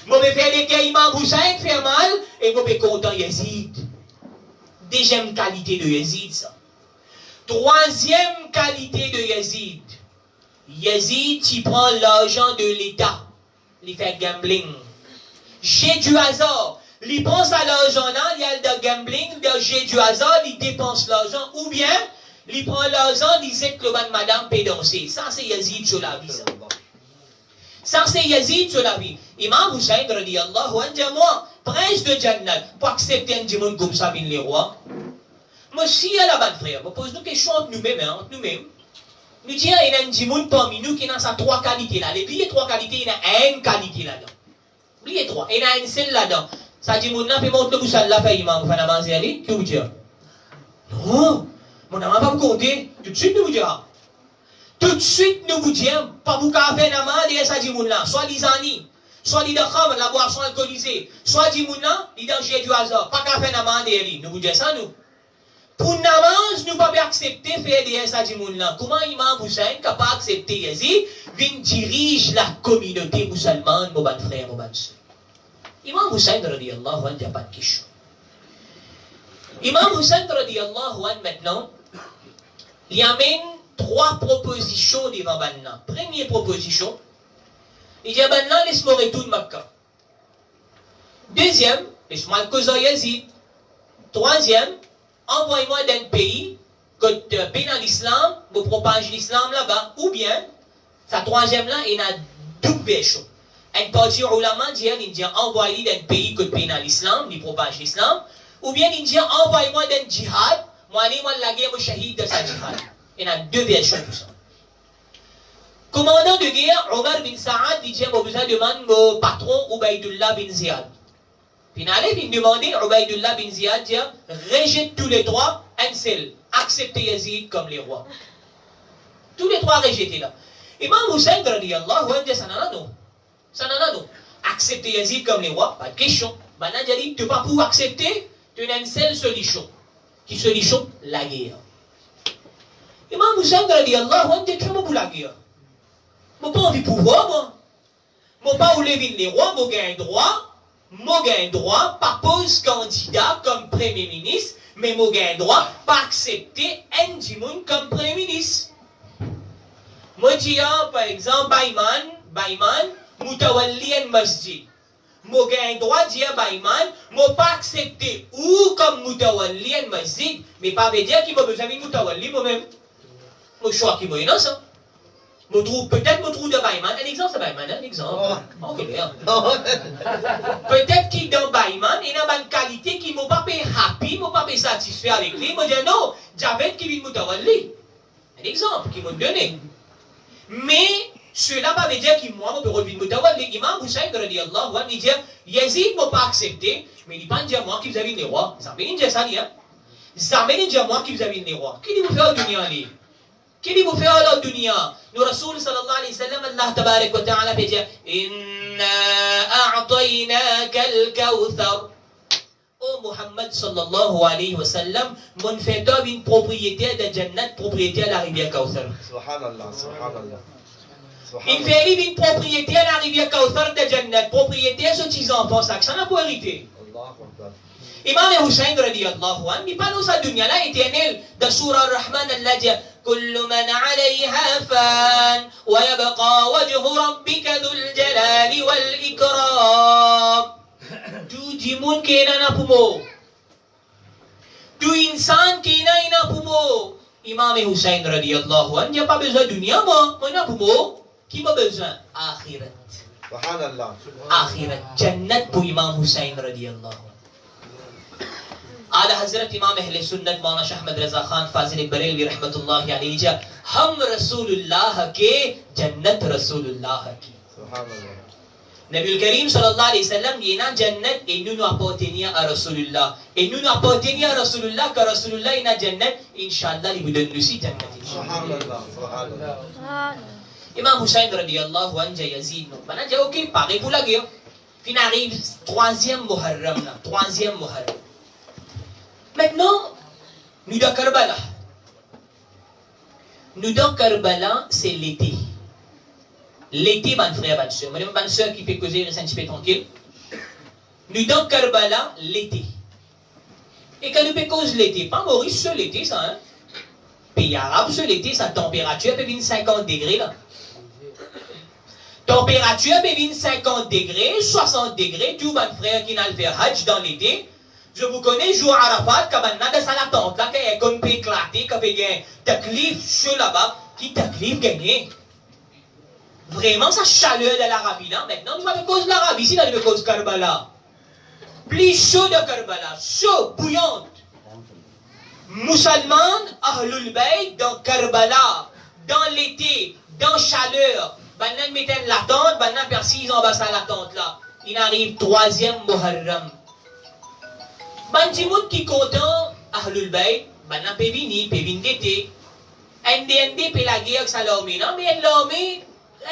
Moi, je fais les gars Imam Hussein, faire mal, et moi, je suis content Yazid. Deuxième qualité de Yazid, ça. Troisième qualité de Yazid. Yazid, il prend l'argent de l'État. Il fait gambling. J'ai du hasard. Il pense à l'argent là, il y a le gambling, le j'ai du hasard, il dépense l'argent, ou bien, il prend l'argent, il sait que le madame peut danser. Ça, c'est Yazid sur la vie, ça. Ça, c'est Yazid sur la vie. Imam Hussein, radiyallahu anhu, dit moi, prince de Jannat, pour accepter un démon comme ça, les rois. Moi, si à la bonne frère, vous posez nous question entre nous-mêmes, hein, entre nous-mêmes. Nous disons, il y a un démon parmi nous qui a sa trois qualités là. Les trois qualités, il y a une qualité là-dedans. Oubliez trois, il y a une seule là-dedans. Ça dit, mon nom, montre le boussal là, fait imam, vous faites avancer, allez, que vous dire? Non, mon nom, pas vous compter, tout de suite, nous vous dira. Tout de suite, nous vous dirons, pas vous faire un amant, et ça dit, mon nom, soit les anis, soit les khamr, la boisson alcoolisée, soit dit, mon nom, les dangers du hasard, pas qu'à faire un amant, et nous vous disons ça, nous. Pour namaz, nous ne pouvons pas accepter faire des ça dit, mon nom. Comment Imam Hussein n'est pas accepter Yazid, vient dirige la communauté musulmane, mon bon frère, mon bon soeur. Imam Hussein, radiyallahu anhu, il n'y a pas de question. Imam Hussein, radiyallahu anhu, maintenant, il amène 3 propositions devant Banna. Première proposition, il dit à Banna, laisse-moi retourner Makkah. Deuxième, laisse-moi le causer Yazid. Troisième, envoie-moi dans un pays que tu es dans l'islam, pour propager l'islam là-bas. Ou bien, sa troisième là, il y a deux versions. Un parti ulama dit, envoie-lui dans un pays que tu es dans l'islam, il propage l'islam. Ou bien, il dit, envoie-moi dans le djihad, moi, la guerre, je shahid de sa djihad. Il y a deux versions pour ça. Commandant de guerre, Omar bin Saad, il dit, j'ai besoin de demander au patron Ubaydullah bin Ziyad. Finalement, il demandait à Ubaydullah bin Ziyad, dit, rejette tous les trois, un seul, acceptez Yazid comme les rois. Tous les trois rejetés là. Imam Hussein, radiyallahu anhu, dit, ça n'en a non. Ça n'en a non. Accepter Yazid comme les rois, pas de question. Maintenant, il dit, tu ne vas pas pouvoir accepter, tu as une seule solution. Qui solution? La guerre. Imam Hussein, radiyallahu anhu, dit, tu fais la guerre. Je n'ai pas envie de pouvoir, moi. Je n'ai pas voulu les rois, je gagne droit, pas pose candidat comme Premier ministre, mais je gagne droit, pas accepter un djimoun comme Premier ministre. Moi, je dis, par exemple, Bayman, Moutawalli en masjid. Je gagne droit de dire Bayman, je pas accepter ou comme Moutawalli en masjid, mais pas veut dire qu'il m'a besoin de Moutawalli moi-même. Je choix qui m'a innocent. Peut-être me trouve de Bayman. Un exemple, c'est Bayman, un exemple. Oh, clair. Peut-être qu'il dans Bayman, il a une qualité qui m'a pas fait happy, m'a pas fait satisfait avec lui. Moi, je dis non, Javed qui vit Moutawalli. Un exemple qu'il m'a donné. Mais, cela ne veut pas dire que moi, je peux relever Moutawalli. Imam Hussein, radiyallahu anhu, il dit, Yazid ne m'a pas accepté, mais il ne pas dire moi qui vous avez les rois. Ça veut dire ça, hein? Ça veut dire moi qui vous avez les rois. Qui dit vous faire au dunya, lui? Qui dit vous faire au dunya? Nous, Rasoul sallallahu alayhi wa sallam, Allah tabarak wa ta'ala peut dire, Inna a'taynaka al-kawthar. Oh Muhammad sallallahu alayhi wa sallam, mon fait une propriété de Jannat, propriété à la rivière Kawthar. Subhanallah, subhanallah. Il fait une propriété à la rivière Kawthar de Jannat, propriété à ce petit enfant, ça n'a pas hérité. Imam Hussein radiyallahu anhu, il parle de sa dunya là éternelle, de Surah Ar-Rahman, Allah dit, كل من عليها فان ويبقى وجه ربك ذو الجلال والإكرام. Tout djimoun qui est dans poumo, tout insan qui est dans poumo. Imam Hussein radiyallahu anhu, il n'y a pas besoin de dunya, moi n'a poumo. Qui m'a besoin? Akhirat. Subhanallah. Akhirat. Jannat pour Imam Hussein radiyallahu anhu. आला हजरत इमाम अहले सुन्नत मौलाना शाह अहमद रजा खान फाजिल बरेलवी रहमतुल्लाह अलैहि जी हम रसूलुल्लाह के जन्नत रसूलुल्लाह की Subhanallah. नबी करीम सल्लल्लाहु अलैहि वसल्लम ये ना जन्नत इन्नु appartenir à रसूलुल्लाह इन्नु appartenir à रसूलुल्लाह का रसूलुल्लाह इना जन्नत इंशाअल्लाह li budon lusi जन्नत Subhanallah. Subhanallah. Imam Hussein radiyallahu anhu Yazid no bana dit OK paré pour la guerre fin arrive troisième Muharram là troisième Muharram. Maintenant, nous dans Karbala. Nous dans Karbala, c'est l'été. L'été, mon frère, ma soeur. Madame, ma soeur qui fait causer, reste un petit peu tranquille. Nous dans Karbala, l'été. Et quand nous fait cause l'été, pas Maurice, seul l'été, ça, hein. Pays arabe, seul l'été, sa température peut venir 50 degrés, là. Température peut venir 50 degrés, 60 degrés. Tout mon frère qui n'a le fait Hajj dans l'été. Je vous connais, jour Arafat, quand on a dans la tente, là, qu'il y a comme éclaté, qu'il y a un taklif chaud là-bas, qui taklif gagné. Vraiment, sa chaleur de l'Arabie, là, maintenant, nous avons cause de l'Arabie, ici, nous avons cause de Karbala. Plus chaud de Karbala, chaud, bouillante. Musulman, Ahlul Bayt, dans Karbala, dans l'été, dans chaleur. Maintenant, ils mettent la tente, maintenant, Persis, en bas à la tente, là. Il arrive troisième Muharram. Bandimoun qui content Ahlul Bayt, maintenant peut venir d'été. ND peut la guerre ça l'armée, non mais l'armée,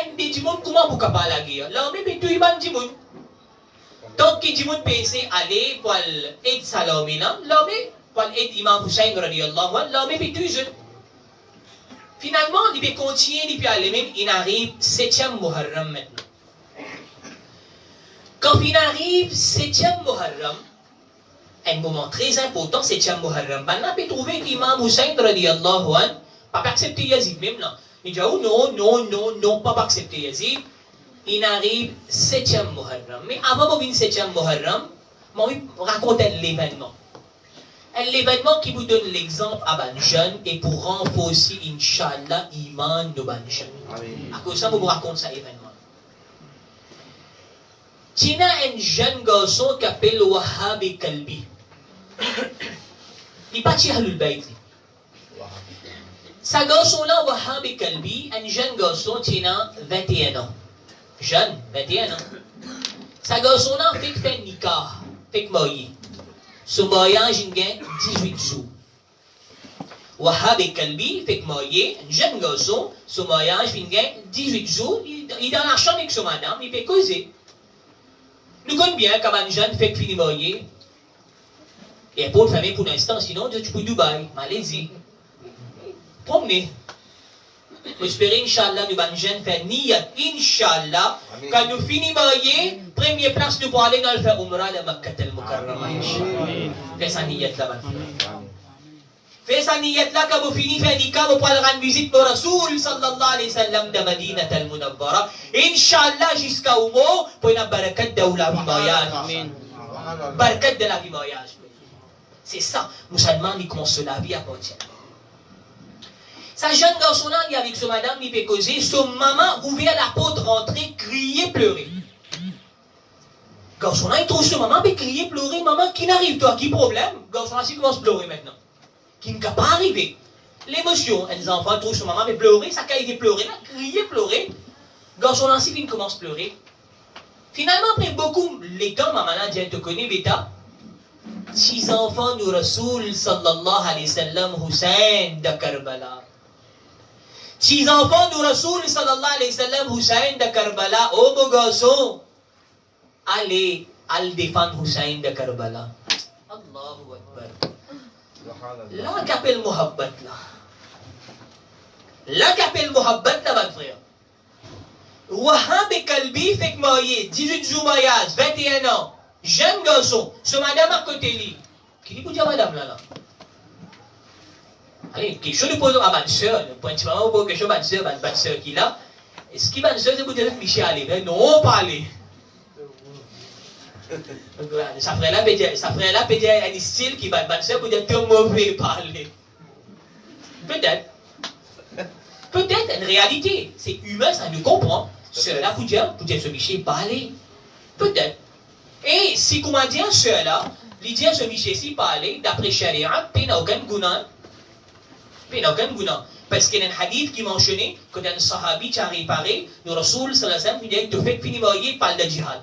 ND Dimoun comment vous capable la guerre? L'armée peut tout Bandimoun. Donc qui Dimoun peut essayer aller pour aider sa l'armée, non? L'armée pour aider Imam Hussein radiyallahu anhu, l'armée peut tout jeune. Finalement, il peut continuer, il peut aller même, il arrive 7e Muharram maintenant. Quand il arrive 7e Muharram, un moment très important, c'est Muharram. Maintenant, on peut trouver qu'Imam Hussein radiyallahu anhu, Pas accepter Yazid, même là. Il dit, oh non, non, non, non, pas accepter Yazid. Il arrive 7e Muharram. Mais avant de venir 7e Muharram, je vais raconter l'événement. L'événement qui vous donne l'exemple à ban jeune et pour renforcer, Inch'Allah, iman de ban jeune. À cause de ça, je vous raconte ça événement. Il y a un jeune garçon qui s'appelle Wahhab Kalbi. Il n'est pas Ahlul Bayt. Ce garçon-là, Wahhab Kalbi, un jeune garçon qui a 21 ans. Jeune, 21 ans. Ce garçon-là fait un nikah, fait marié. Ce mariage, il gagne 18 jours. Wahhab Kalbi fait marié, un jeune garçon, ce mariage, il gagne 18 jours. Il est dans la chambre avec sa madame, il peut causer. Nous connaissons bien quand un jeune fait finir marié. Et pour le famille pour l'instant, sinon tu peux Dubaï, Malaisie. Promenez. J'espère, Inch'Allah, nous allons faire niyat, Inch'Allah, quand nous finissons marié, première place, nous pourrons aller dans le faire Umrah de Makkah al-Mukarrama, Inch'Allah. Fais sa niyat là-bas. Fais sa niyat là, quand vous finissez faire nikah, vous pourrez rendre visite au Rasoul, sallallahu alayhi wa sallam, de Madinat al-Munawwara. Inch'Allah, jusqu'à au mot, pour une barakat de la vie mariage. Barakat de la vie mariage. C'est ça, musulman, il commence la vie à partir. Sa jeune garçon-là, il est avec sa madame, il peut causer, son maman ouvert la porte, rentrer, crier, pleurer. Garçon-là, il trouve sa maman, il crier, pleurer, maman, qui n'arrive toi, qui problème? Garçon-là, il commence à pleurer maintenant. Qui ne peut pas arriver. L'émotion, les enfants trouvent sa maman, mais pleurer, sa qualité pleurer, là, crier, pleurer. Garçon-là, il commence à pleurer. Finalement, après beaucoup, les temps, maman a dit, te connais, bêta. 6 enfants du Rasoul, sallallahu alayhi wa sallam, Hussein de Karbala. 6 enfants du Rasoul, sallallahu alayhi wa sallam, Hussein de Karbala. Oh, mon garçon, allez défendre Hussein de Karbala. Allahu Akbar. Là, qu'appelle Muhabbat, là. Là, qu'appelle Muhabbat, là, mon frère. Wahhab Kalbi fait que marié, 18 jours mariage, 21 ans. Jeune garçon, ce madame à côté de lui. Qui dit pour dire madame là? Allez, quelque chose de posant à ma soeur, principalement pour quelque chose à ma soeur qui là. Est-ce qu'il ma soeur, c'est pour dire que Michel allait? Non, pas aller. Ça ferait là peut dire un style qui va ma soeur pour dire que mauvais parler. Peut-être. Peut-être, en réalité, c'est humain, ça nous comprend. Cela pour dire ce Michel parler. Peut-être. Et si, comment dire, cela, il dit à ce Michel-ci parler, d'après Sharia, il n'a aucun guna. Il n'a aucun guna. Parce qu'il y a un hadith qui mentionnait, quand un sahabi qui a réparé, le Rasoul, sallallahu alayhi wa sallam, il dit, tu fais finir marier, parle de jihad.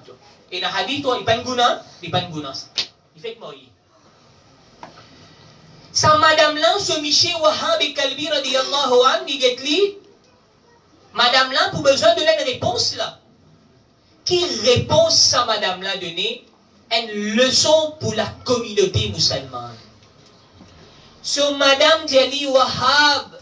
Et le hadith, il n'y a pas de guna, il n'y a pas de guna. Il fait marier. Sa madame-là, ce Michel Wahhab Kalbi, radiyallahu anhu, il dit, madame-là, pour besoin de une réponse là. Qui répond sa madame-là donné une leçon pour la communauté musulmane. So madame Djali Wahhab,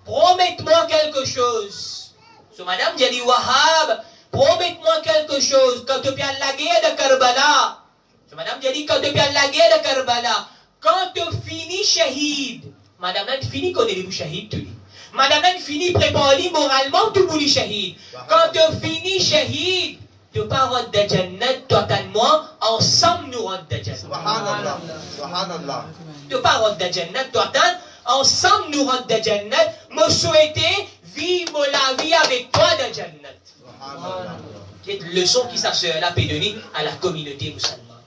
promette-moi quelque chose. So madame Djali Wahhab, promette-moi quelque chose. Quand tu viens la guerre de Karbala. So madame Djali, quand tu viens la guerre de Karbala. Quand tu finis shahid. Madame là, tu finis qu'on est shahid, tu dis. Madame là, tu finis préparer moralement tout pour les shahid. Quand tu finis shahid. Tu pas rentrer de Jannat, toi et moi, ensemble nous rentrons de Jannat. Subhanallah. Subhanallah. Tu pas rentrer de Jannat, toi et ensemble nous rentrons de Jannat. Me souhaiter vivre la vie avec toi de Jannat. Subhanallah. C'est une leçon qui s'assure peut donner à la communauté musulmane.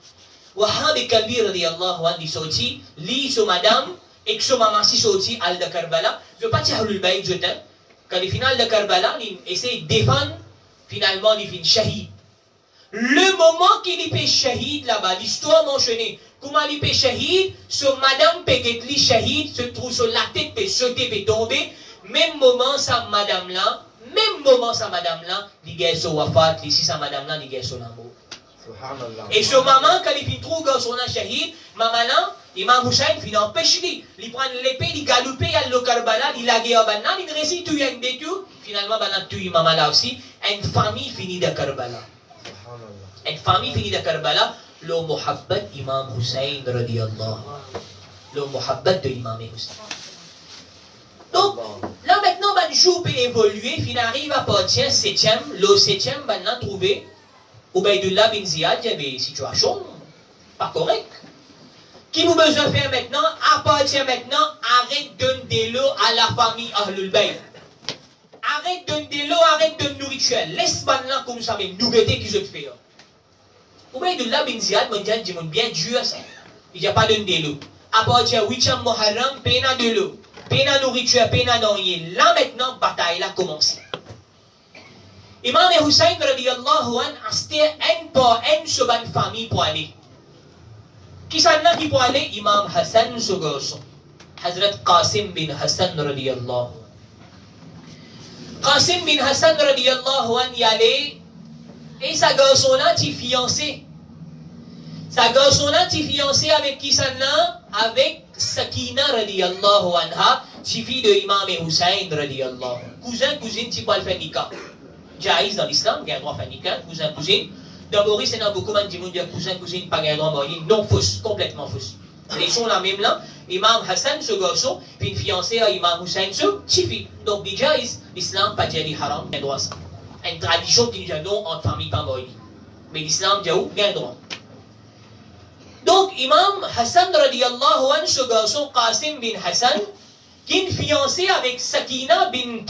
Wahhab Kalbi radiyallahu anhu dit sorti, lit sur madame, et que son maman si sorti al de Karbala. Je ne veux pas dire Ahlul Bayt, je t'aime. Quand il final de Karbala, il essaie de défendre, finalement il finit shahid. Le moment qu'il y fait shahid là-bas, l'histoire mentionnée, comment il fait shahid, sur madame Pegetli shahid se trouve sur la tête, peut sauter, peut tomber, même moment sa madame-là, il gagne son wafat, ici sa madame-là, il gagne son amour. Et ce maman, quand il finit trop dans son shahid, maman-là, Imam Hussein finit empêcher lui. Il prend l'épée, il galope, il a le Karbala, il a guerre banane, il récite tout, il des tout. Finalement, banane tout, maman-là aussi. Une famille finit de Karbala. Une famille finit de Karbala. Le muhabbat Imam Hussein, radiyallahu. Le muhabbat de Imam Hussein. Donc, là maintenant, le jour peut évoluer, il arrive à partir 7e, le 7e, maintenant trouvé, Ubaydullah bin Ziyad, il y avait une situation pas correcte. Qui vous besoin faire maintenant? À partir maintenant, arrête de donner l'eau à la famille Ahlul Bayt. Arrête de donner l'eau, arrête de nourriture. Laisse maintenant comme ça, même nous guetter qui je te fais. Ubaydullah bin Ziyad, mon Dieu, dit bien dur ça. Il n'y a pas de l'eau. À partir 8e Muharram, pena de l'eau. Pena nourriture, pena d'enrier. Là maintenant, bataille a commencé. Imam Hussein radiyallahu an a c'était un par un sur une famille pour aller. Qui s'en a qui pour aller? Imam Hassan ce garçon. Hazrat Qasim bin Hassan radiyallahu. Qasim bin Hassan radiyallahu an y allait. Et sa garçon-là, tu fiancé. Sa garçon-là, tu fiancé avec qui s'en a? Avec Sakina radiyallahu anha, fille de Imam Hussein radiyallahu. Cousin, cousine, tu peux le faire nikah. Jaïs dans l'islam, il y a un droit à faire nikah, cousin, cousine. D'abord, c'est dans beaucoup de gens qui disent cousin, cousine, pas un droit à marier. Non, fausse, complètement fausse. Ils sont là même là. Imam Hassan, ce garçon, puis une fiancée à Imam Hussein, ce fille. Donc, les Jaïs, l'islam, pas dit haram, il y a un droit à ça. Une tradition qui dit non, entre famille, pas marier. Mais l'islam, il y a un droit. Donc, Imam Hassan radiyallahu anhu, ce garçon Qasim bin Hassan, qui est fiancé avec Sakina bint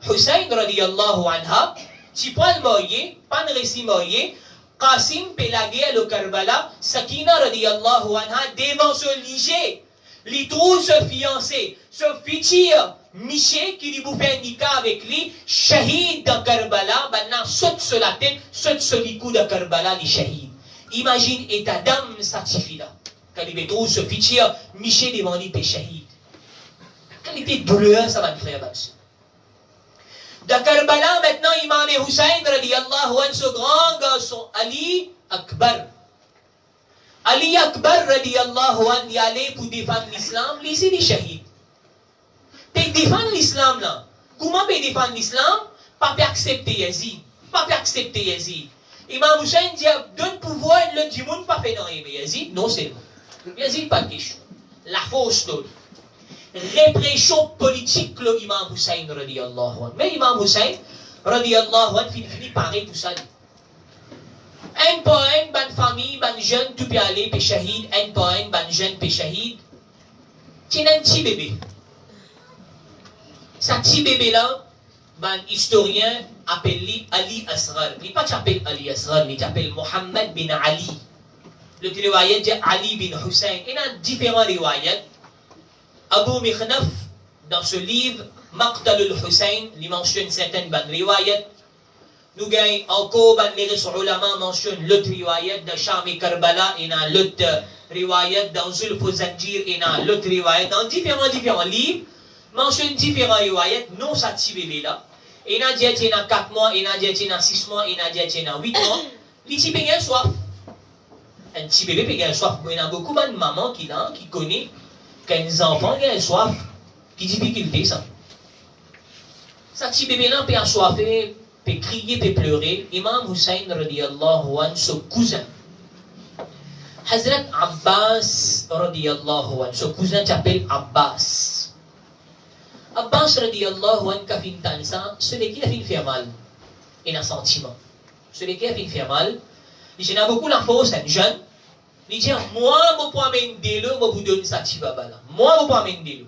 Hussein radiyallahu anha, si pas le marié, pas de récit marié, Qasim peut la guerre le Karbala, Sakina radiyallahu anha, devant ce liger, il trouve ce fiancé, ce futur Miché qui lui fait un nikah avec lui, shahid de Karbala, maintenant saute sur la tête, saute sur les coups de Karbala, les shahid. Imagine état d'âme satisfait là. Quand il trouve ce futur Miché devant lui, il shahid. Quelle était douleur, ça va me frère Bax. De Karbala, maintenant, Imam Hussein, radiyallahu anhu, ce grand garçon, Ali Akbar. Ali Akbar, radiyallahu anhu, il allait pour défendre l'islam, lui, c'est des shahid. Pour défendre l'islam, là, comment peut défendre l'islam? Pas pour accepter Yazid. Pas pour accepter Yazid. Imam Hussein dit, donne pouvoir, le du monde, pas fait non, mais Yazid, non, c'est bon. Yazid, pas de question. La fausse, l'autre. Répression politique, le Imam Hussein, radiyallahu anhu. Mais Imam Hussein, radiyallahu anhu, finit pareil tout ça. Un par un, bonne famille, bonne jeune, tout peut aller, puis shahid, un par un, bonne jeune, puis shahid. Tiens un petit bébé. Ce petit bébé-là, un historien appelle Ali Asghar. Il n'est pas appelé Ali Asghar, il s'appelle Mohammed bin Ali. Le riwayat dit Ali bin Hussein. Il y a différents riwayats. Abu Mikhnaf, dans ce livre, Maqtal al-Hussein, il mentionne certaines bonnes riwayats. Nous gagnons encore, les ulama mentionnent l'autre riwayat de Sham et Karbala, et dans l'autre riwayat, dans Zulf al-Zanjir, et dans l'autre riwayat, dans différents livres, mentionne différents riwayats, non ça petit bébé là. Et il y a dit 4 mois, il y a dit 6 mois, il y a dit 8 mois. Les petits bébés ont soif. Un petit bébé peut soif. Il y a beaucoup de mamans qui connaissent qu'un enfant a soif. Qui difficulté ça. Ça petit bébé là peut assoiffé, peut crier, peut pleurer. Imam Hussein radiyallahu anhu, son cousin. Hazrat Abbas radiyallahu anhu, son cousin s'appelle Abbas. Abbas radiyallahu anhu ka fintan ça, celui qui a fait faire mal, il a un sentiment. Celui qui a fait faire mal, il y a beaucoup la force, un jeune, il dit moi je peux amener l'eau, je vous donne ça petit baba là. Moi je peux amener l'eau.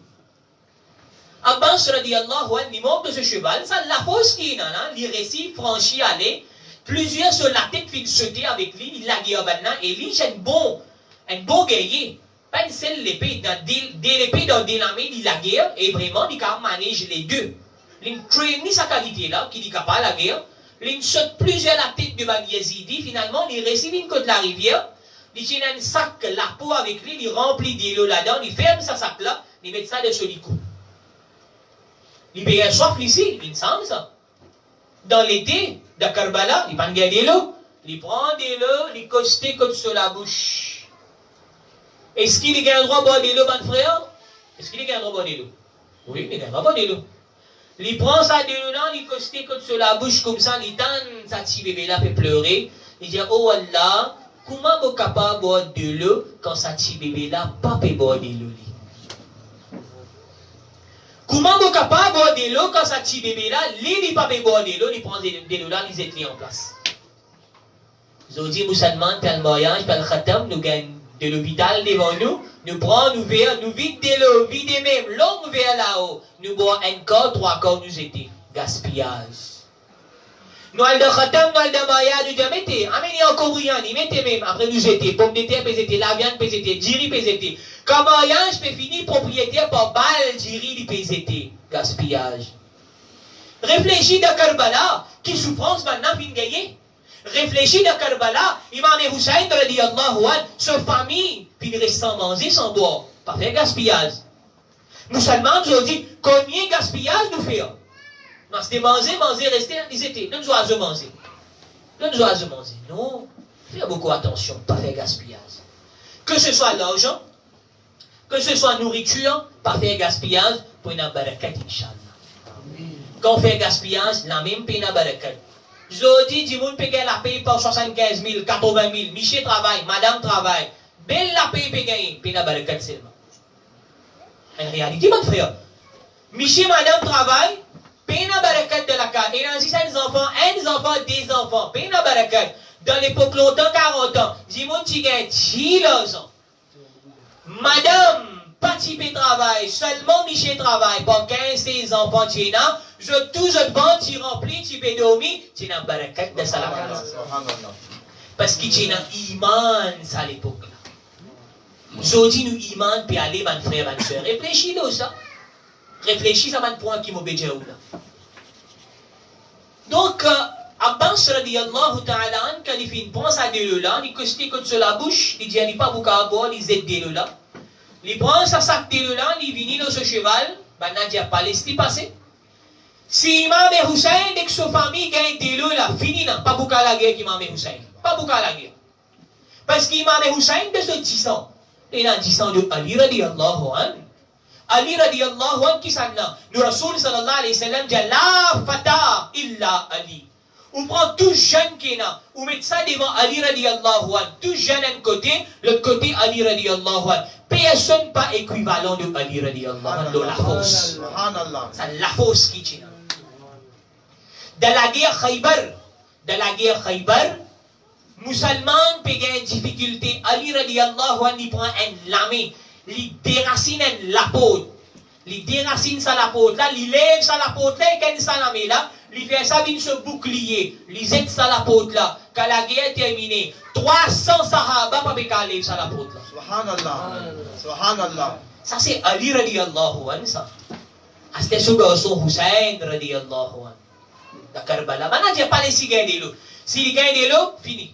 Abbas radiyallahu anhu, il monte de ce cheval, ça la force qui est là, il récit franchi aller, plusieurs sur la tête fin sauter avec lui, il l'a guerre maintenant et lui c'est un bon guerrier. Pas une seule épée, l'épée dans l'armée, il la guerre, et vraiment, il a managé les deux. Il traîne sa qualité-là, qui dit qu'il pas la guerre, il saute plusieurs la tête de Bani Yazidi, finalement, il réussit une côte de la rivière, il tient un sac, la peau avec lui, il remplit de l'eau là-dedans, il ferme sa sac-là, il met ça dessus le cou. Il paye un soif ici, il me semble ça. Dans l'été, de Karbala, il prend de l'eau, il prend de l'eau, il coste comme sur la bouche. Est-ce qu'il a un droit à boire de l'eau, mon frère? Est-ce qu'il a un droit à boire de l'eau? Oui, il a un droit à boire de l'eau. Il prend ça de l'eau, il coste sur la bouche comme ça, il donne sa petit bébé-là peut pleurer. Il dit, oh Allah, comment est-ce capable de boire de l'eau quand sa petit bébé-là pas peut boire de l'eau? Comment vous capable boire de l'eau quand ça petit bébé là, il pas boire de l'eau, il prend de l'eau là, il est en place. Aujourd'hui, musulmans, par le mariage, par le khatam, nous gagnons de l'hôpital devant nous, nous prenons, nous verrons, nous vidons de l'eau, vidons même, l'eau nous verrons là-haut, nous boivons un quart, 3 quarts, nous étions. Gaspillage. Nous allons de khatam, nous allons de mariage, nous disons, mettez, amenez encore brillant, mettez même, après nous étions, pommes de terre, pésété, la viande, pésété, djiri, pésété. Quand mariage peut finir propriétaire par balle, djiri, pésété. Gaspillage. Réfléchis de Karbala, qui souffrance maintenant vient gagner. Réfléchis de Karbala, Imam Hussein radiyallahu anhu, sa famille, puis il reste sans manger, sans boire. Pas faire gaspillage. Musulmans aujourd'hui, combien de gaspillage nous faisons? Non, c'était manger, rester, ils étaient. Nous doivent manger. Nous doivent manger. Non, fais beaucoup attention, pas faire gaspillage. Que ce soit l'argent, que ce soit nourriture, pas faire gaspillage pour une barakat, Inch'Allah. Quand on fait gaspillage, la même peine à barakat. Je dis, du monde paye la paye par 75 000, 80 000, Michel travaille, madame travaille. Belle la paye gagner, paye la barakat seulement. En réalité, mon frère, Michel, madame travaille, paye la barakat de la carte. Et ainsi, ça des enfants, des enfants, paye la barakat. Dans l'époque longtemps, 40 ans, du monde qui gagne 10 ans. Madame, pas type travail, seulement Michel travaille, pour 15 enfants, tu as, je tout je vends, tu remplis, tu peux dormir, tu as barakat de salaka. Parce que tu as iman, ça à l'époque là. Aujourd'hui, nous iman, puis aller, mon frère, ma soeur. Réfléchis là, ça. Réfléchis à mon point qui m'obéit là. Donc, Abbas radiyallahu ta'ala, quand il pense à de là, il costé comme sur la bouche, il dit, il n'y a pas beaucoup à boire, il zède de là. Il prend sa sac de là, il vient dans ce cheval, il n'a dit pas laissé passer. Si Imam Hussein, dès que sa famille gagne de l'eau là, fini là, pas beaucoup à la guerre qu'Imam Hussein. Pas beaucoup à la guerre. Parce qu'Imam Hussein, de ce 10 ans, il a 10 ans de Ali radiyallahu anhu. Ali radiyallahu anhu qui s'en a. Le Rasoul sallallahu alayhi wa sallam dit, la fata illa Ali. On prend tout jeune qui est là, on met ça devant Ali radiyallahu anhu, tout jeune d'un côté, l'autre côté Ali radiyallahu anhu. Personne pas équivalent de Ali radiyallahu anhu dans la force. C'est la force qui est là. Dans la guerre Khaybar, musulmans peuvent avoir une difficulté. Ali radiyallahu anhu, il prend un lame, il déracine la peau. Il déracine sa la peau là, il lève sa la peau là, et quand ça lame là, il fait ça avec ce bouclier, il zette sa la peau là. Quand la guerre est terminée, 300 sahaba pas peuvent lever sa la peau là. Subhanallah. Subhanallah. Ça c'est Ali radiyallahu anhu ça. C'était ce garçon Hussein radiyallahu anhu. De Karbala. Maintenant, il n'y a pas les cigares de l'eau. S'il gagne de l'eau, fini.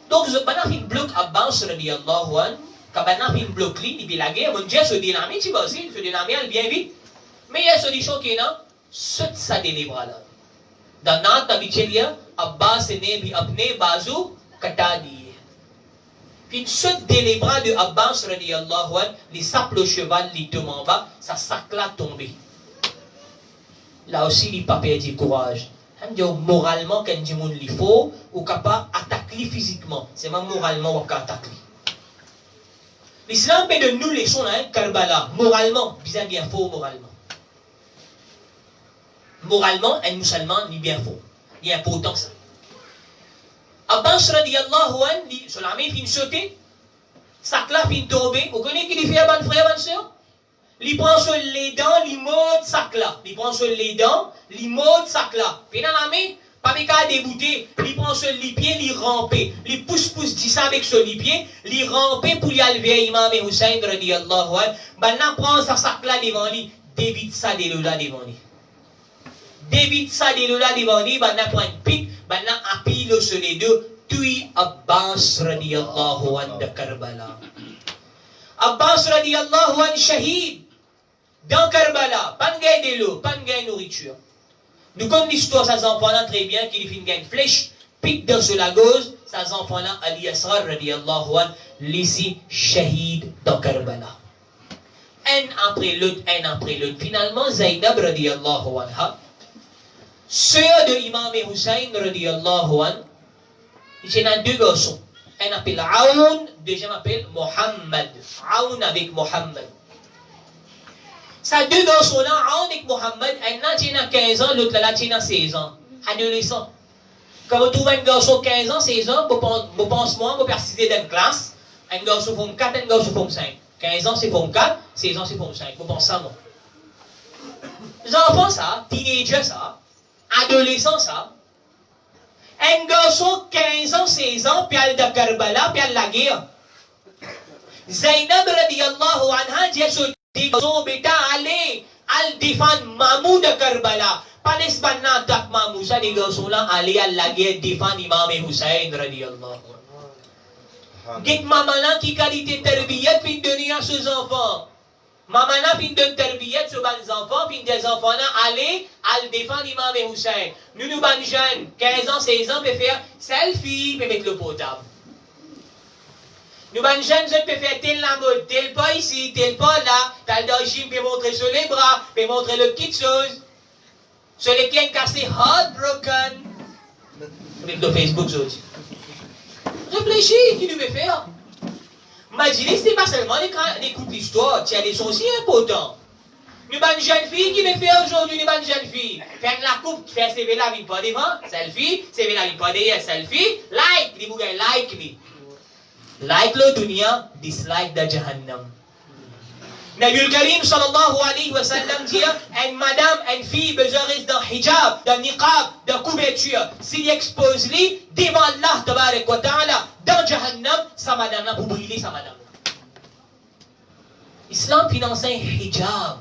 Donc, maintenant, il bloque Abbas radiyallahu anhu. Quand maintenant, il bloque lui, il dit la guerre. Mon Dieu, se dynamite, tu vois aussi, se dynamite bien vite. Mais il y a une solution qui est là. C'est ça délivre là. Dans notre habitude, Abbas est né, puis apné, bazou, katadi. Puis ce délivre de Abbas radiyallahu anhu, il sape le cheval, il tombe en bas, ça sac là tombé. Là aussi, il n'a pas perdu courage. Moralement, quand il faut, ou capable d'attaquer physiquement. C'est même moralement qu'on attaque. L'islam peut de nous leçons à Karbala. Moralement, bien faux moralement. Moralement, un musulman, il est bien faux. Il est important ça. Abbas radiyallahu anhu, sur la main, il finit sauter. Ça là, il finit tomber. Vous connaissez qui fait à mon frère, ma soeur? Il prend sur les dents, il mode sac là. Il prend sur les dents, il mode sac là. Puis dans la main, pas de cas débouté, il prend sur les pieds, il rampe. Il pousse dit ça avec sur les pieds, il rampe pour y aller Imam Hussein radiyallahu anhu. Maintenant prend sa sac là devant lui, débite ça de là devant lui. Débite ça de là devant lui, maintenant prend une pique, maintenant appuie sur les deux, tue Abbas radiyallahu anhu de Karbala. Abbas radiyallahu anhu shahid. Dans Karbala, pas de gain de l'eau, pas de gain de nourriture. Nous connaissons l'histoire de ces enfants-là très bien, qui finissent une flèche, pique dans sur la gauche, ces enfants-là, Ali Asrar, radiyallahu anhu, laissés shahid dans Karbala. Un après l'autre. Finalement, Zainab, radiyallahu anha, sœur de Imam Hussein, radiyallahu anhu, il y a deux garçons. Un appelle Aoun, deuxième appelle Mohammed. Aoun avec Mohammed. Ces deux garçons-là, avec Mohammed, un a 15 ans, l'autre là a 16 ans. Adolescent. Quand vous trouvez un garçon 15 ans, 16 ans, vous pensez moi, vous persistez dans une classe, un garçon forme 4, un garçon forme 5. 15 ans c'est forme 4, 16 ans c'est forme 5. Vous pensez ça, moi? Les enfants, ça, teenagers, ça, adolescents, ça. Un garçon 15 ans, 16 ans, puis il de Karbala, puis il la guerre. Zainab radiyallahu anha dit à ce garçon, bêta, allez, al défendre Mamou de Karbala. Pas les banna tak Mamou, ça, les garçons-là, allez à la guerre défendre Imam Hussein radiyallahu anha. Dites maman-là qui qualité terbiyat puis donner à ses enfants. Maman-là puis donne terbiyat sur les enfants, puis des enfants-là, allez, al défendre Imam Hussein. Nous, ban jeunes, 15 ans, 16 ans, peut faire selfie, peut mettre le potable. Nous, ban jeunes, je peux faire tel la mode, tel pas ici, tel pas là, tel dans le gym, peut montrer sur les bras, peut montrer le petit chose. Sur les clients cassés, heartbroken. Avec le Facebook, aussi. Réfléchis, qui nous veut faire? Imaginez, ce n'est pas seulement des coups d'histoire, il y a des choses aussi importantes. Nous, une jeune fille qui veut faire aujourd'hui, une jeune fille. Faire la coupe, faire CV la vie pas devant, selfie, CV la vie pas derrière, selfie, like, les bougains, like me. Like le dunia, dislike de Jahannam. Nabi Karim sallallahu alayhi wa sallam dit, une madame, une fille, besoin reste dans hijab, dans niqab, dans couverture. S'il expose lui, devant Allah, tabarak wa ta'ala, dans Jahannam, sa madame là, pour brûler sa madame. Islam finance un hijab.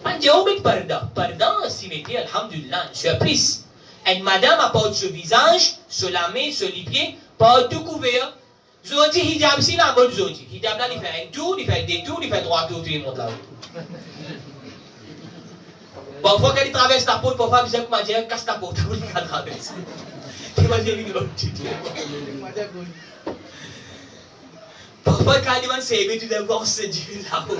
Man dit, oh, mais pardon, si mettez, alhamdulillah, surprise. Une madame apporte ce visage, sur la main, sur les pieds, pas tout couvert. Aujourd'hui, hijab, c'est la mode aujourd'hui. Hijab là, il fait un tour, il fait des tours, il fait 3 tours, tout le monde là. Parfois, quand il traverse la porte, parfois, il dit, dire, casse ta porte, il traverse. Tu vas dire, il parfois, quand il va se lever, tu dois voir ce Dieu là-haut.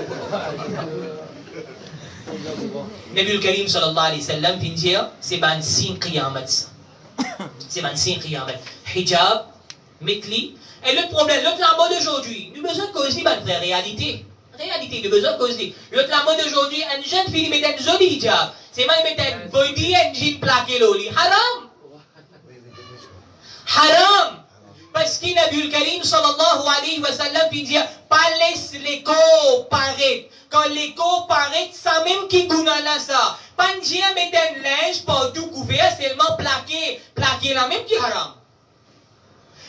Nabi Karim sallallahu alayhi wa sallam, il dit, c'est 25 qiyamat. C'est 25 qiyamat. Hijab, mitli. Et le problème, l'autre la mode d'aujourd'hui, nous avons besoin de causer la vraie réalité. Réalité, nous avons besoin de causer. L'autre la mode d'aujourd'hui, une jeune fille met un joli hijab. C'est mal mettre un body et un jean plaqué l'oli. Haram! Haram! Parce que Nabi Karim sallallahu alayhi wa sallam dit, pas laisse les corps paraître. Quand les corps paraître, ça même qui gouna là ça. Pas dire mettre un linge partout couvert, seulement plaqué. Plaqué là même qui haram.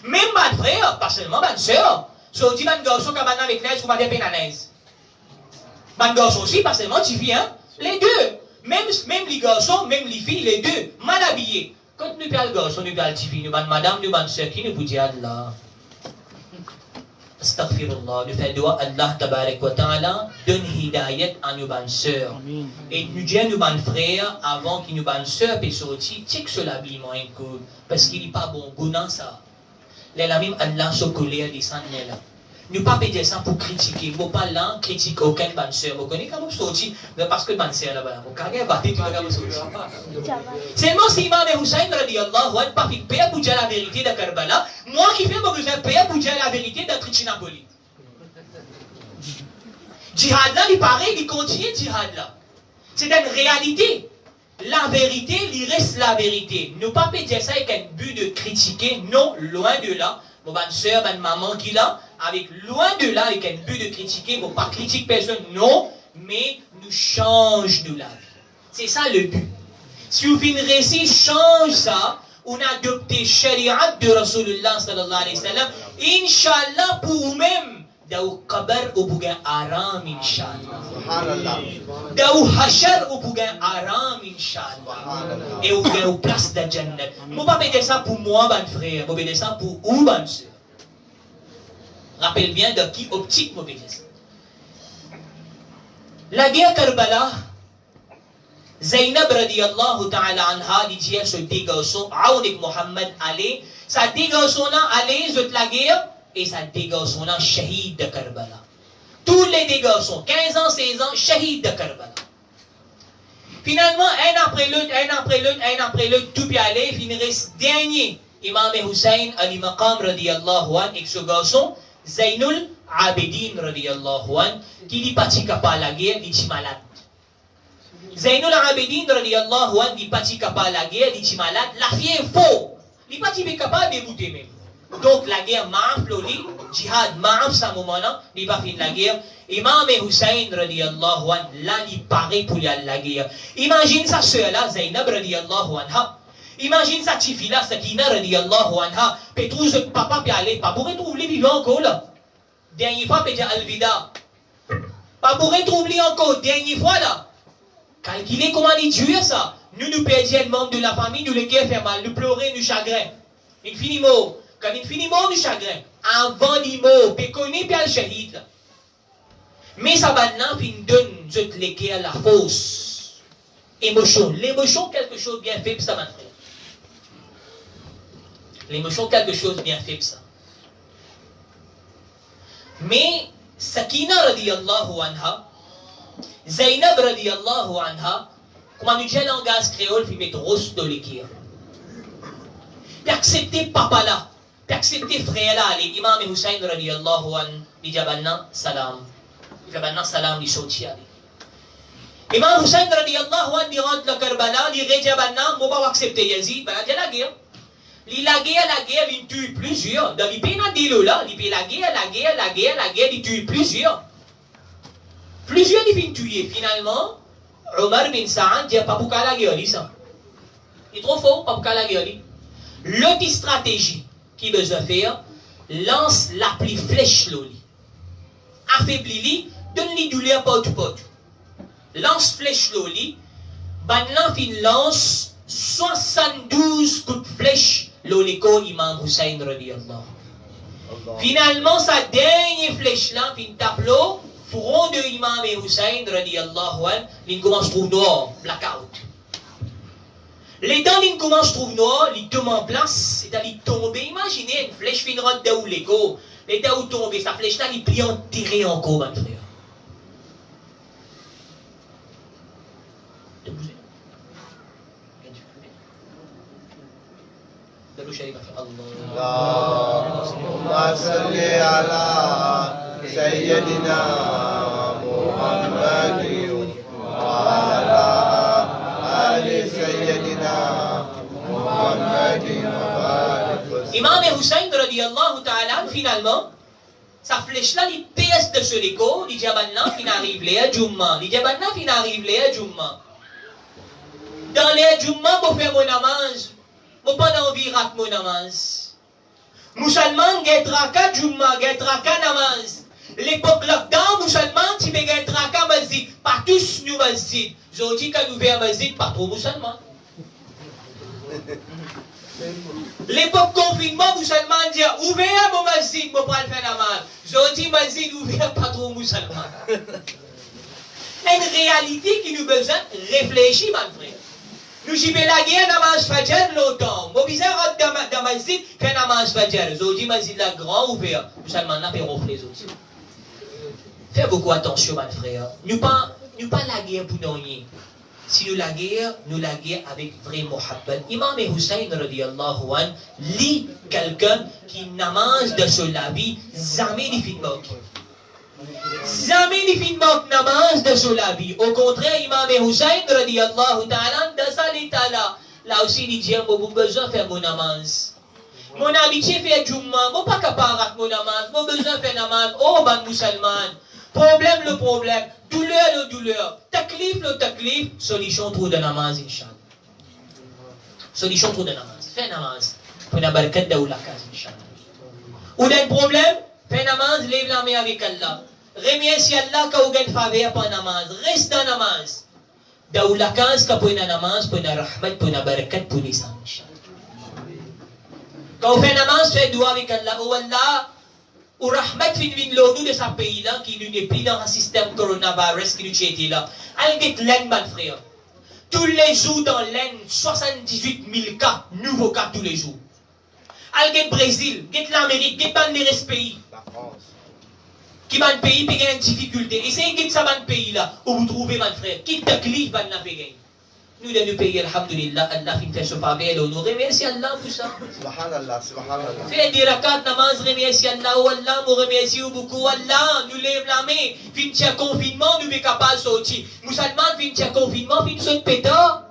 Même ma frère, pas seulement ma soeur. Si on dit ma garçon qui a avec l'aise, vous m'avez peine à l'aise. Ma garçon aussi, pas seulement tu vis, hein. Les deux. Même les garçons, même les filles, les deux. Mal habillés. Quand nous parlons de garçons, nous parlons de filles, nous parlons de madame, nous parlons de soeur, qui nous vous dit Allah. Astaghfirullah. Nous faisons doigt Allah tabarak wa ta'ala, donne hidayat à nos bonnes sœurs. Et nous disons nos bonnes frères, avant qu'ils nous bonnes sœurs, puis sortir, check sur l'habillement un coup. Parce qu'il n'est pas bon goût dans ça. Les lamim Allah se colère des sangs là. Nous pas dire ça pour critiquer. Vous pas là critique aucun bonne sœur. Vous connaissez quand vous sortez parce que bonne sœur là-bas. Vous carrez battre tout le monde. Seulement si Imam Hussein radiyallahu anhu pas fait payer pour dire la vérité de Karbala, moi qui fais mon besoin payer pour dire la vérité de Trichinapoli. Jihad là, il paraît, il continue jihad là. C'est une réalité. La vérité, il reste la vérité. Ne pas dire ça avec un but de critiquer, non, loin de là. Mon bonne soeur, bonne maman qui là, avec loin de là, avec un but de critiquer, ne pas critiquer personne, non, mais nous change de la vie. C'est ça le but. Si vous finissez récit, change ça, on adopte Shari'at de Rasulullah sallallahu alayhi wa sallam, Inch'Allah pour vous-même. Daou kabar ou bougan aram inshallah. Daou hachar ou bougan aram inshallah. Et ou bougan place de Jannat. Moi pas dire ça pour moi, mon frère. Moi dire ça pour ou, bonne soeur. Rappelle bien de qui optique moi dire ça. La guerre Karbala, Zainab radiyallahu ta'ala anha dit à ce deux garçons, Aounik Mohammed allez, ça deux garçons là allez, zut la guerre. Et ça deux garçons là, shahid de Karbala. Tous les deux garçons, 15 ans, 16 ans, shahid de Karbala. Finalement, un après l'autre, tout bien allé, il reste dernier. Imam Hussein, Ali Maqam, radiyallahu anhu, avec ce garçon, Zainul Abidin radiyallahu an, qui dit parti kapa la guerre, dit malade. Zainul Abidin radiyallahu an, dit parti kapa la guerre, dit malade. La fille est faux. Il n'est pas capable de débouter même. Donc la guerre ma'af loli, jihad ma'af sa moment-là, il pas fin la guerre. Imam Hussein radiyallahu an, là il paraît pour la guerre. Imagine sa soeur là, Zainab radiyallahu anha. Imagine sa petite fille là, Sakina radiyallahu anha. Petrous papa peut aller, pas pour retrouver vivant encore là. Dernière fois peut dire alvida. Pas pour retrouver encore, dernière fois là. Calculez comment il tue ça. Nous perdons un membre de la famille, nous le guerre fait mal, nous pleurons, nous chagrin. Infiniment. Quand infiniment nous chagrin. Avant l'imo, peut connaître bien le shahid là. Mais ça maintenant, il donne la fausse émotion. L'émotion, quelque chose de bien fait pour ça, mon frère. L'émotion, quelque chose de bien fait pour ça. Mais, Sakina radiyallahu anha, Zainab radiyallahu anha, comment nous disons en langage créole, il met rosse dans l'équerre. Puis accepter papa là, puis accepter frère là, les imam Hussein radiyallahu anha, il dit salam. Jabanna salam di sorti ali. Imam Hussein radiyallahu anhu rentre le Karbala, il rejabanna, mo pas accepter Yazid, ben la guerre. La guerre, il tue plusieurs. Dans les pays nadilo là, il la guerre, il tue plusieurs. Plusieurs il fin tuer. Finalement, Omar bin Saad dit pas pour la guerre ça. Il est trop fort pas pour la guerre. L'autre stratégie qu'il besoin faire, lance la plus flèche loli. Affaibli-li, donne-li douleur porte-porte. Lance flèche loli, banlan fin lance 72 coups de flèche loliko Imam Hussein radiyallahu. Finalement, sa dernière flèche là, fin tableau, front de Imam Hussein radiyallahu an, il commence à trouver noir, blackout. Les dents, il commence à trouver noir, il tombe en place, c'est-à-dire tomber. Imaginez une flèche fin rentre de où l'égo. Les dents tombent, sa flèche là, il plie enterré encore, mon frère. De bouger. De bouger, il va faire Allah. Allahumma salli ala Sayyidina Muhammadin wa ala ali Sayyidina Muhammadin wa barik. Imam Hussein radiyallahu ta'ala, finalement, sa flèche là, il pèse de ce léco, il dit à maintenant, il arrive les Jumma. Il dit à maintenant, il arrive les Jumma. Dans les Jumma, pour faire mon namaz, pour pas envie de rater mon namaz. Musulman, get raka Jumma, get raka namaz. L'époque lockdown, musulman, tu peux get raka masjid. Pas tous nous masjid. J'ai dit qu'on ouvert masjid, pas trop musulman. L'époque confinement, musulman dit ouvert mon masjid, pour pas le faire namaz. J'ai dit masjid ouvert, pas trop musulman. Une réalité qui nous besoin réfléchir, mon frère. Nous j'y vais la guerre namaz fajr longtemps. Mon bizarre dans masjid fait namaz fajr. J'ai dit masjid la grand ouvert. Musulman n'a pas reflé les autres. Fais beaucoup attention, mon frère. Nous pas la guerre pour nous. Si nous la guerre avec vrai muhabbat. Imam Hussein radiyallahu an, lit quelqu'un qui namaz de sur la vie, jamais il fit moque. Jamais il fit moque namaz de sur la vie. Au contraire, Imam Hussein radiyallahu ta'ala, dans sa l'état là aussi il dit, moi j'ai besoin de faire mon namaz. Mon habitué fait Jumma, moi pas capable de mon namaz, moi besoin de faire namaz, oh ban musulman. Problème le problème, douleur le douleur, taklif le taklif, solution pour de namaz, Inch'Allah. Solution pour de namaz. Fais namaz. Pour la barakat de la case, Inch'Allah. Ou d'un problème, fais namaz, lève la main avec Allah. Remercie Allah quand vous gagnez faveur pour namaz. Reste dans namaz. Dans la case, quand vous namaz, pour la rahmat, pour la barakat, pour les sangs, Inch'Allah. Quand vous faites namaz, faites dua avec Allah. Oh Allah, ou rahmat fin vin l'onu de sa pays là qui n'est plus dans un système coronavirus qui nous été là. Al get l'en mon frère. Tous les jours dans l'en 78 000 cas, nouveaux cas tous les jours. Al get Brésil, get l'Amérique, get ban les restes pays. La France. Qui ban pays puis une difficulté. Essayez get ça ban pays là où vous trouvez mon frère. Qui te clive ban la fait. Nous devons payer, alhamdulillah, Allah fait ce faveur, nous remercions Allah pour ça. Subhanallah, subhanallah. Fais des rakats namaz, remercie Allah, ou Allah, nous remercions beaucoup, Allah, nous lève la main, fin de confinement, nous sommes capables de sortir. Musulman, fin de confinement, fin de son pétard.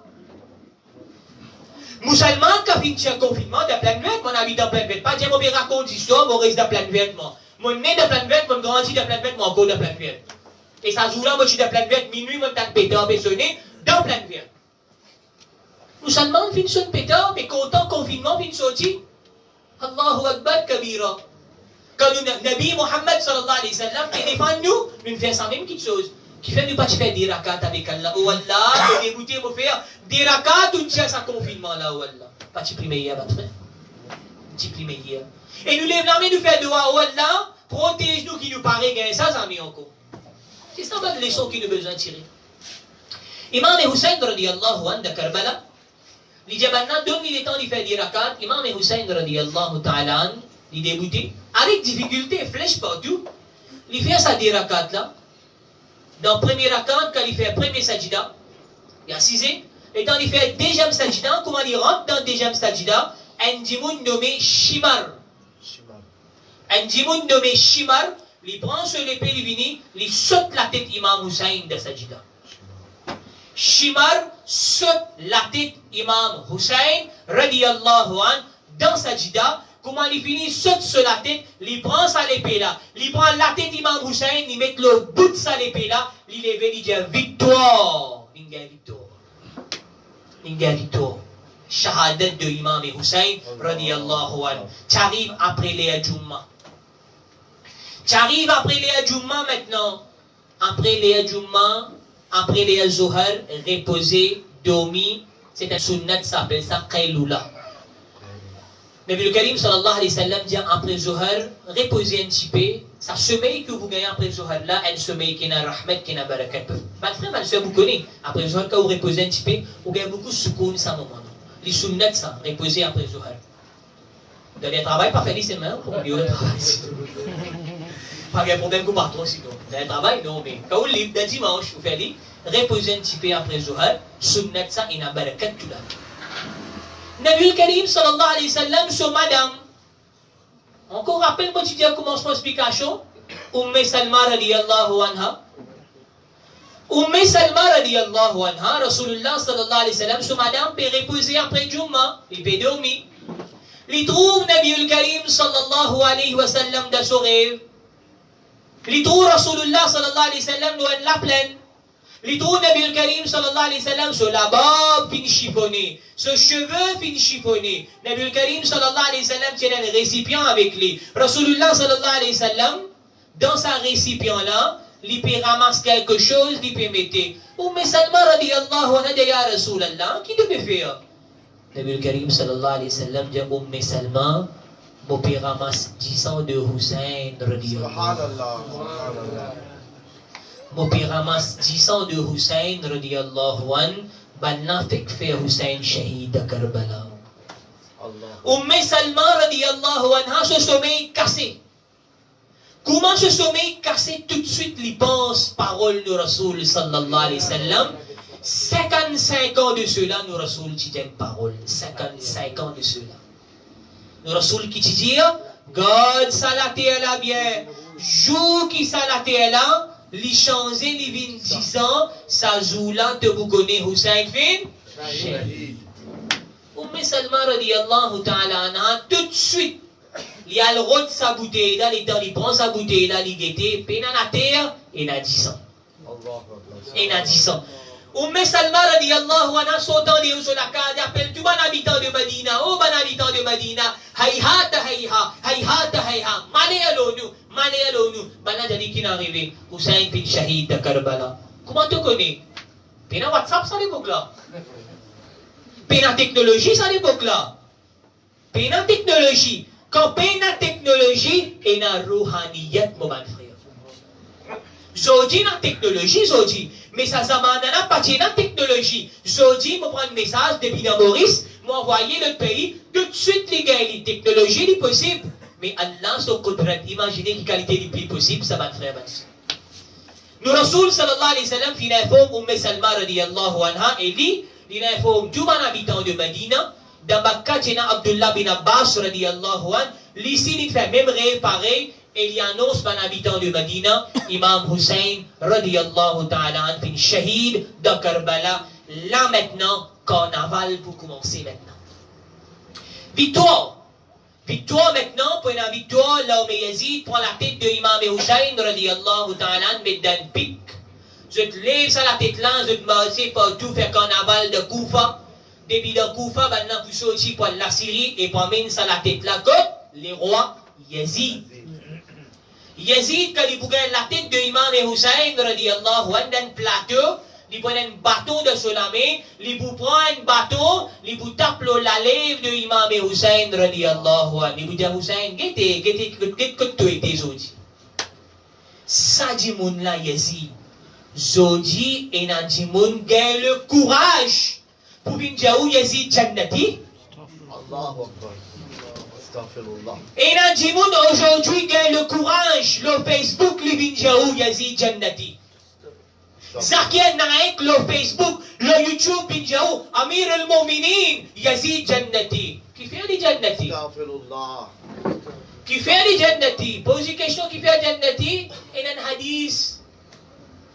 Musulman, quand fin de confinement, de plein verte, mon habite en plein verte. Pas dire, mon père raconte l'histoire, mon reste de plein verte, moi. Mon nez de plein verte, mon grandi de plein verte, mon encore de plein verte. Et ça joue là, moi je suis de plein verte, minuit, mon temps de pétard, besonné, dans plein verte. Musulman, fin de son pétard, mais content, confinement, fin de sortir. Allahu Akbar Kabira. Quand le Nabi Muhammad sallallahu alayhi wa sallam qui défend nous, nous faisons la même chose. Qui fait nous pas faire des rakats avec Allah. Oh Allah, nous dégoûter, nous faire des rakats ou tiens ça confinement là, oh Allah. Pas de prier hier, votre frère. Petit prier hier. Et nous lèvons la main, nous faisons doigt, oh Allah, protège-nous qui nous paraît gagner ça, ça met encore. C'est ça la leçon qu'il a besoin de tirer. Imam Hussein radiyallahu anhu de Karbala, il dit maintenant, donc il est temps de faire des rakats. Imam Hussein radiyallahu ta'ala anhu, il débuté, avec difficulté, flèche partout, il fait ça des rakats là. Dans le premier rakat, quand il fait le premier sajida, il y a 6 ans, et quand il fait le deuxième sajida, comment il rentre dans le deuxième sajida, un djimoun nommé Shimar. Un djimoun nommé Shimar, il prend sur l'épée, il vient, il saute la tête Imam Hussein de sajida. Shimar saute la tête Imam Hussein, radiyallahu anhu, dans sajida. Comment il finit, saute sur la tête, il prend sa l'épée là, il prend la tête d'Imam Hussein, il met le bout de sa l'épée là, il lève, il dit victoire. Victoire. Shahadat de Imam Hussein, radiyallahu anhu. Tu arrives après les Jumma. Tu arrives après les Jumma maintenant. Après les Jumma, après les Zohar, reposer, dormir, c'est un sunnat, ça s'appelle ça Qaylula. Nabi le Karim sallallahu alayhi wa sallam dit après Zohar, reposez un petit peu. Ça sommeil que vous gagnez après Zohar là, un sommeil qui n'a rahmat, qui n'a barakat. Ma frère, ma soeur, vous connaissez. Après Zohar, quand vous reposez un petit peu, vous gagnez beaucoup de soukoun, ça moment. Les sunnats, ça, reposer après Zohar. Vous avez un travail, pas faire seulement pour mieux le travail. Pas de problème que partout sinon. Vous avez un travail, non, mais quand vous libre, le dimanche, vous faites reposer un petit peu après Zohar, sunnat, ça, il n'a barakat tout là. Nabi Karim sallallahu alayhi wa sallam sur madame. Encore rappelle-moi, tu dis à commencement explication. Salma radiyallahu anha. Salma radiyallahu anha, Rasulullah sallallahu alayhi wa sallam sur madame peut reposer après Jumma. Il peut dormir. Il trouve Nabi Karim sallallahu alayhi wa sallam dans son rêve. Il trouve Rasulullah sallallahu alayhi wa sallam dans la plaine. Il trouve Nabi Karim sallallahu alayhi wa sallam sur la barbe fin chiffonnée, ce cheveu fin chiffonné. Nabi Karim sallallahu alayhi wa sallam tient un récipient avec lui. Rasulullah sallallahu alayhi wa sallam, dans sa récipient là, il peut ramasser quelque chose, il peut mettre. Salma radiyallahu anha dit ya Rasulallah, qui devait faire? Nabi Karim sallallahu alayhi wa sallam dit Salma, mon père ramasse 10 ans de Hussein radiyallahu anha. Mon père ramasse 10 ans de Hussein radiyallahu anhu, balna fait faire Hussein shahid à Karbala. Salma radiyallahu anha, ce sommeil cassé. Comment ce sommeil cassé tout de suite il pense parole de Rasoul sallallahu alayhi wa sallam. 55 ans de cela, nous Rasoul qui dit parole. 55 ans de cela. Nous Rasoul qui dit, God salaté à la bien, jour qui salaté à la, li changer li vin 10 ans, sa joula te vous connaît Hussein fin shahid. Salma radiyallahu ta'ala anha, tout de suite, il a le rôle de sa bouteille là, il prend sa bouteille là, il guette, peine à la terre, et il a 10 ans. Il a 10 ans. Salma radiyallahu anha sautant sur la case, appelle tout bon habitant de Medina, oh bon habitant de Medina, hayhata hayha, hayhata hayha, malé à l'ONU, Bana jadi qui n'est arrivé, Hussein bin Shahid de Karbala. Comment tu connais? Pena WhatsApp ça l'époque là. Pena technologie ça l'époque là. Pena technologie. Quand pena technologie, et na rouhaniyat mon frère. Zodi na technologie, Zodi. Mais ça zamana pas na technologie. Zodi me prend un message depuis dans Maurice, m'envoyer le pays, tout de suite les gars, les technologies, les possibles. Mais Allah, son qudrat, imaginez quelle qualité les plus possible, ça va frère. Nous, Rasoul sallallahu alayhi wa sallam, fin informe Salma radiyallahu anha, et dit, il informe tous les habitants de Medina. Dans Makkah, il y a Abdullah bin Abbas, radiyallahu an. Ici, il fait même rêve pareil. Et il annonce aux habitants de Medina, Imam Hussein, radiyallahu ta'ala an, fin shahid de Karbala. Là maintenant, carnaval pour commencer maintenant. Victoire. Victoire maintenant, pour une victoire, là où Yazid prend la tête de Imam Hussein, radiyallahu ta'ala an, met dans le pic. Je te lève ça la tête là, je te marche partout, faire carnaval de Koufa. Depuis de Koufa, maintenant, vous sortez pour la Syrie et pour amener ça la tête là, comme les rois Yazid. Yazid, quand il prend la tête de Imam Hussein, radiyallahu an, dans le plateau, il prend un bâton de son armée, il prend un bâton, il tape la lèvre de Imam Hussein, radiyallahu an. Il dit à Hussein, qu'est-ce que tu étais aujourd'hui? Ça dit mon là, Yazid. Zodi et Nadjimoun gagne le courage pour venir dire où Yazid Jannati. Allahu Akbar. Astaghfirullah. Et Nadjimoun aujourd'hui gagne le courage. Le Facebook lui vient dire où Yazid Jannati. Zakir Naik, le Facebook, le YouTube vient dire où Amir al-Mu'minin Yazid Jannati. Qui fait les Jannati? Astaghfirullah. Qui fait les Jannati? Pose une question qui fait Jannati. Et un hadith.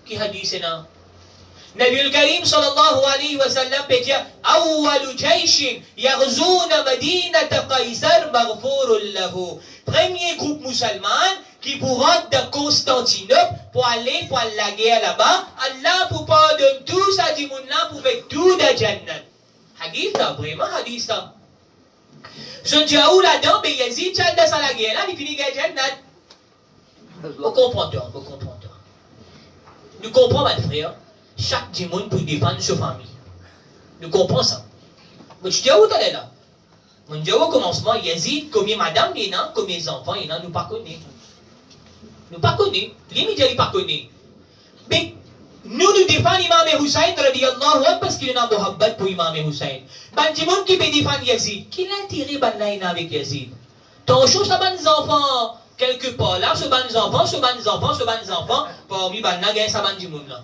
Qui hadithina Nabi al-Karim sallallahu alayhi wa sallam peut dire Awwalu jayshin yaghzuna madinata Qaisar maghfurun lahu. Premier groupe musulman qui pourra de Constantinople pour aller pour la guerre là-bas. Allah pour pardonner tout ça dit moun là pour faire tout de Jannat. Hadith là, vraiment hadith là. Je dis où là-dedans, mais Yazid Jannat à la guerre là, il finit guerre Jannat. Vous comprenez, vous comprenez. Nous comprenons, mes frères, chaque dimanche pour défendre sa famille. Nous comprenons ça. Mais je dis où tu es là? Je dis au commencement, Yazid, combien madame il y a, combien enfants il y a, nous ne pas connaissons. Nous ne pas connaissons. Limite, il ne pas connaissons. Mais nous défendons Imam Hussein, radiyallahu anhu, parce qu'il y a un mohabbat pour Imam Hussein. Ben, dimanche qui peut défendre Yazid, qui l'a tiré avec Yazid? Ton chose, ça ben enfants. Quelque part là, ce ban enfants, parmi les ça ban du monde là.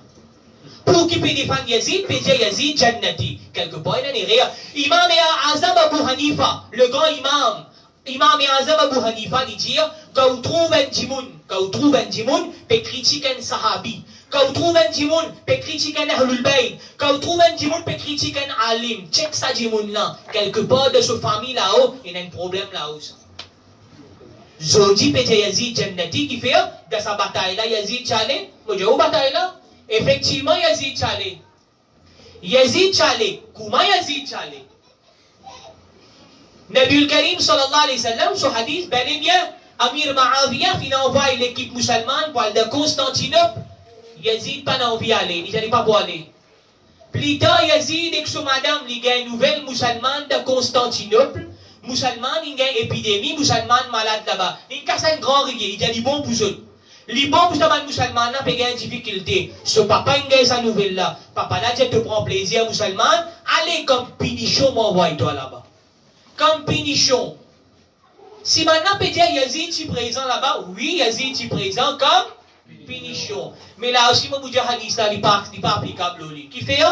Pour qui peut défendre Yazid, peut dire Yazid Jannati. Quelque part, il y a rien. Imam Azam Abu Hanifa, le grand imam, Imam Azam Abu Hanifa, il dit, quand vous trouvez un djimoun, peut critiquer un sahabi. Quand vous trouvez un djimoun, peut critiquer un ahlul bayt. Quand vous trouvez un djimoun, peut critiquer un alim. Check ça djimoun là. Quelque part de sa famille là-haut, il y a un problème là-haut. Jodi peut Yazid Jannati qui fait de sa bataille là, Yazid Chale. Moi j'ai où bataille là? Effectivement, Yazid Chale. Yazid Chale. Comment Yazid Chale? Nabi al-Karim sallallahu alayhi wa sallam, ce hadith, bel et bien, Amir Ma'aviya, il a envoyé l'équipe musulmane pour aller de Constantinople. Yazid pas envie d'aller, il n'allait pas pour aller. Plus tard, Yazid et que son madame, il y a une nouvelle musulmane de Constantinople. Musulman, il y a une épidémie, musulman malade là-bas. Il y a un grand rivière, il y a des bons pour eux. Les bons pour les musulmans, il y a une difficulté. Ce papa, il y a sa nouvelle là. Papa là, tu te prends plaisir, musulman. Allez comme pinichon, m'envoie-toi là-bas. Comme pinichon. Si maintenant, peut dire Yazid, tu es présent là-bas, oui, Yazid, tu es présent comme pinichon. Mais là aussi, moi, je vous dis, hadith là, il n'est pas applicable. Qui fait,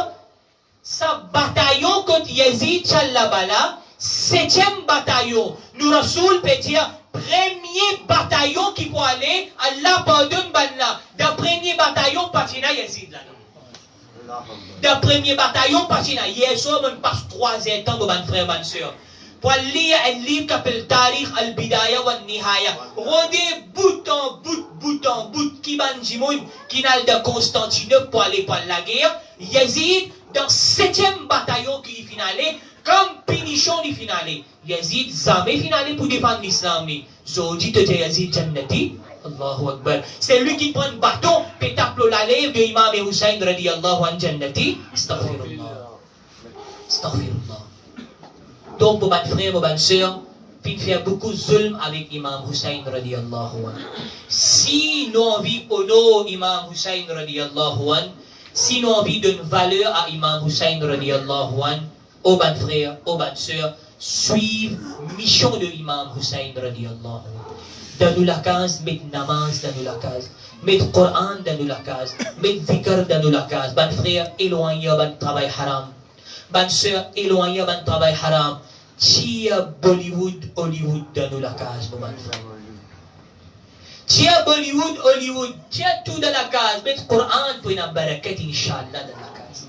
sa bataillon contre Yazid, là-bas là, 7e bataillon. Nous Rasoul peut dire premier bataillon qui peut aller, Allah pardonne Banna. Dans premier bataillon, Patina Yazid là. Dans premier bataillon, Patina. Hier soir, on passe 3 ans pour mon frère, ma soeur. Pour lire un livre qui s'appelle Tarikh al-Bidaya wa Nihaya. Rodez bout en bout, qui ban Jimoun, qui n'a de Constantinople pour aller pour la guerre. Yazid, dans 7e bataillon qui est finalé, comme punition du finale. Yazid jamais finale pour défendre l'islam. Zodi te Yazid Jannati. Allahu Akbar. C'est lui qui prend un bâton, et tape la lèvre de Imam Hussein radiyallahu anhu Jannati. Astaghfirullah. Astaghfirullah. Donc, mon frère, mon soeur, il fait beaucoup de zulm avec Imam Hussein radiyallahu anhu. Si nous envie honorer Imam Hussein radiyallahu anhu, si nous envie donner valeur à Imam Hussein radiyallahu anhu, ô ban frère, ô ban sœur, suivre mission de Imam Hussein radiyallahu anhu. Dans nous la case, mettre namaz dans nous la case, mettre Coran dans nous la case, mettre zikr dans nous la case. Ban frère, éloigner ban travail haram. Ban sœur éloignée, ban travail haram. Tia Bollywood, Hollywood dans nous la case, mon frère. Tia Bollywood, Hollywood. Tia tout dans la case. Mais le Coran pour une barakat, Inch'Allah, dans la case.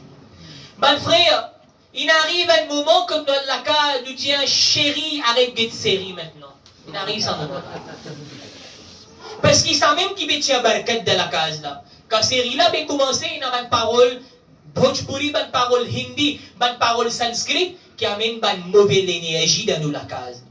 Mon frère, il arrive un moment comme dans la case, nous disons, chérie, arrête de série maintenant. Il arrive ça moment. Parce qu'il sait même qu'il met tia barakat dans la case là. Quand série là, ben commencé, il a une parole, Bhojpuri, une parole hindi, une parole sanskrit, qui amène une mauvaise énergie dans nous la case.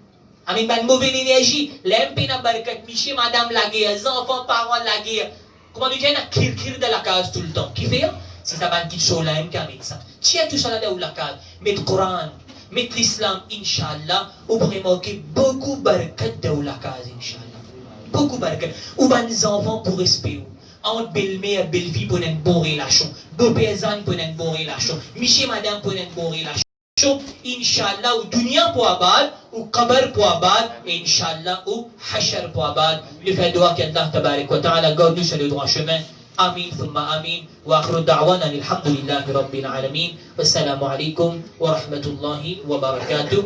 Amène une mauvaise énergie. L'MP n'a barakat, Miché, madame la guerre, les enfants, parents la guerre. Comment nous disons, il y a kir dans la case tout le temps. Qui fait? C'est ça, ben, qui sont là, qui amène ça. Tiens tout ça là dans la case. Mais le Coran, mais l'islam, Inch'Allah, ou vraiment qu'il beaucoup barakat dans la case, Inch'Allah. Beaucoup barakat. Ou les enfants pour respect. Entre belle-mère et belle-fille pour une bonne relation. Beau-paysan pour une bonne relation. Miché madame pour une bonne relation. Inch'Allah, ou dunya pour abad, ou kabar pour abad, et Inch'Allah, ou hachar pour abad. Le fait doigt qu'Allah tabarak wa ta'ala garde-nous sur le droit chemin. Amin, thumma amin. Wa akhiru da'wana alhamdulillahi rabbil alamin. Wassalamu alaikum wa rahmatullahi wa barakatuh.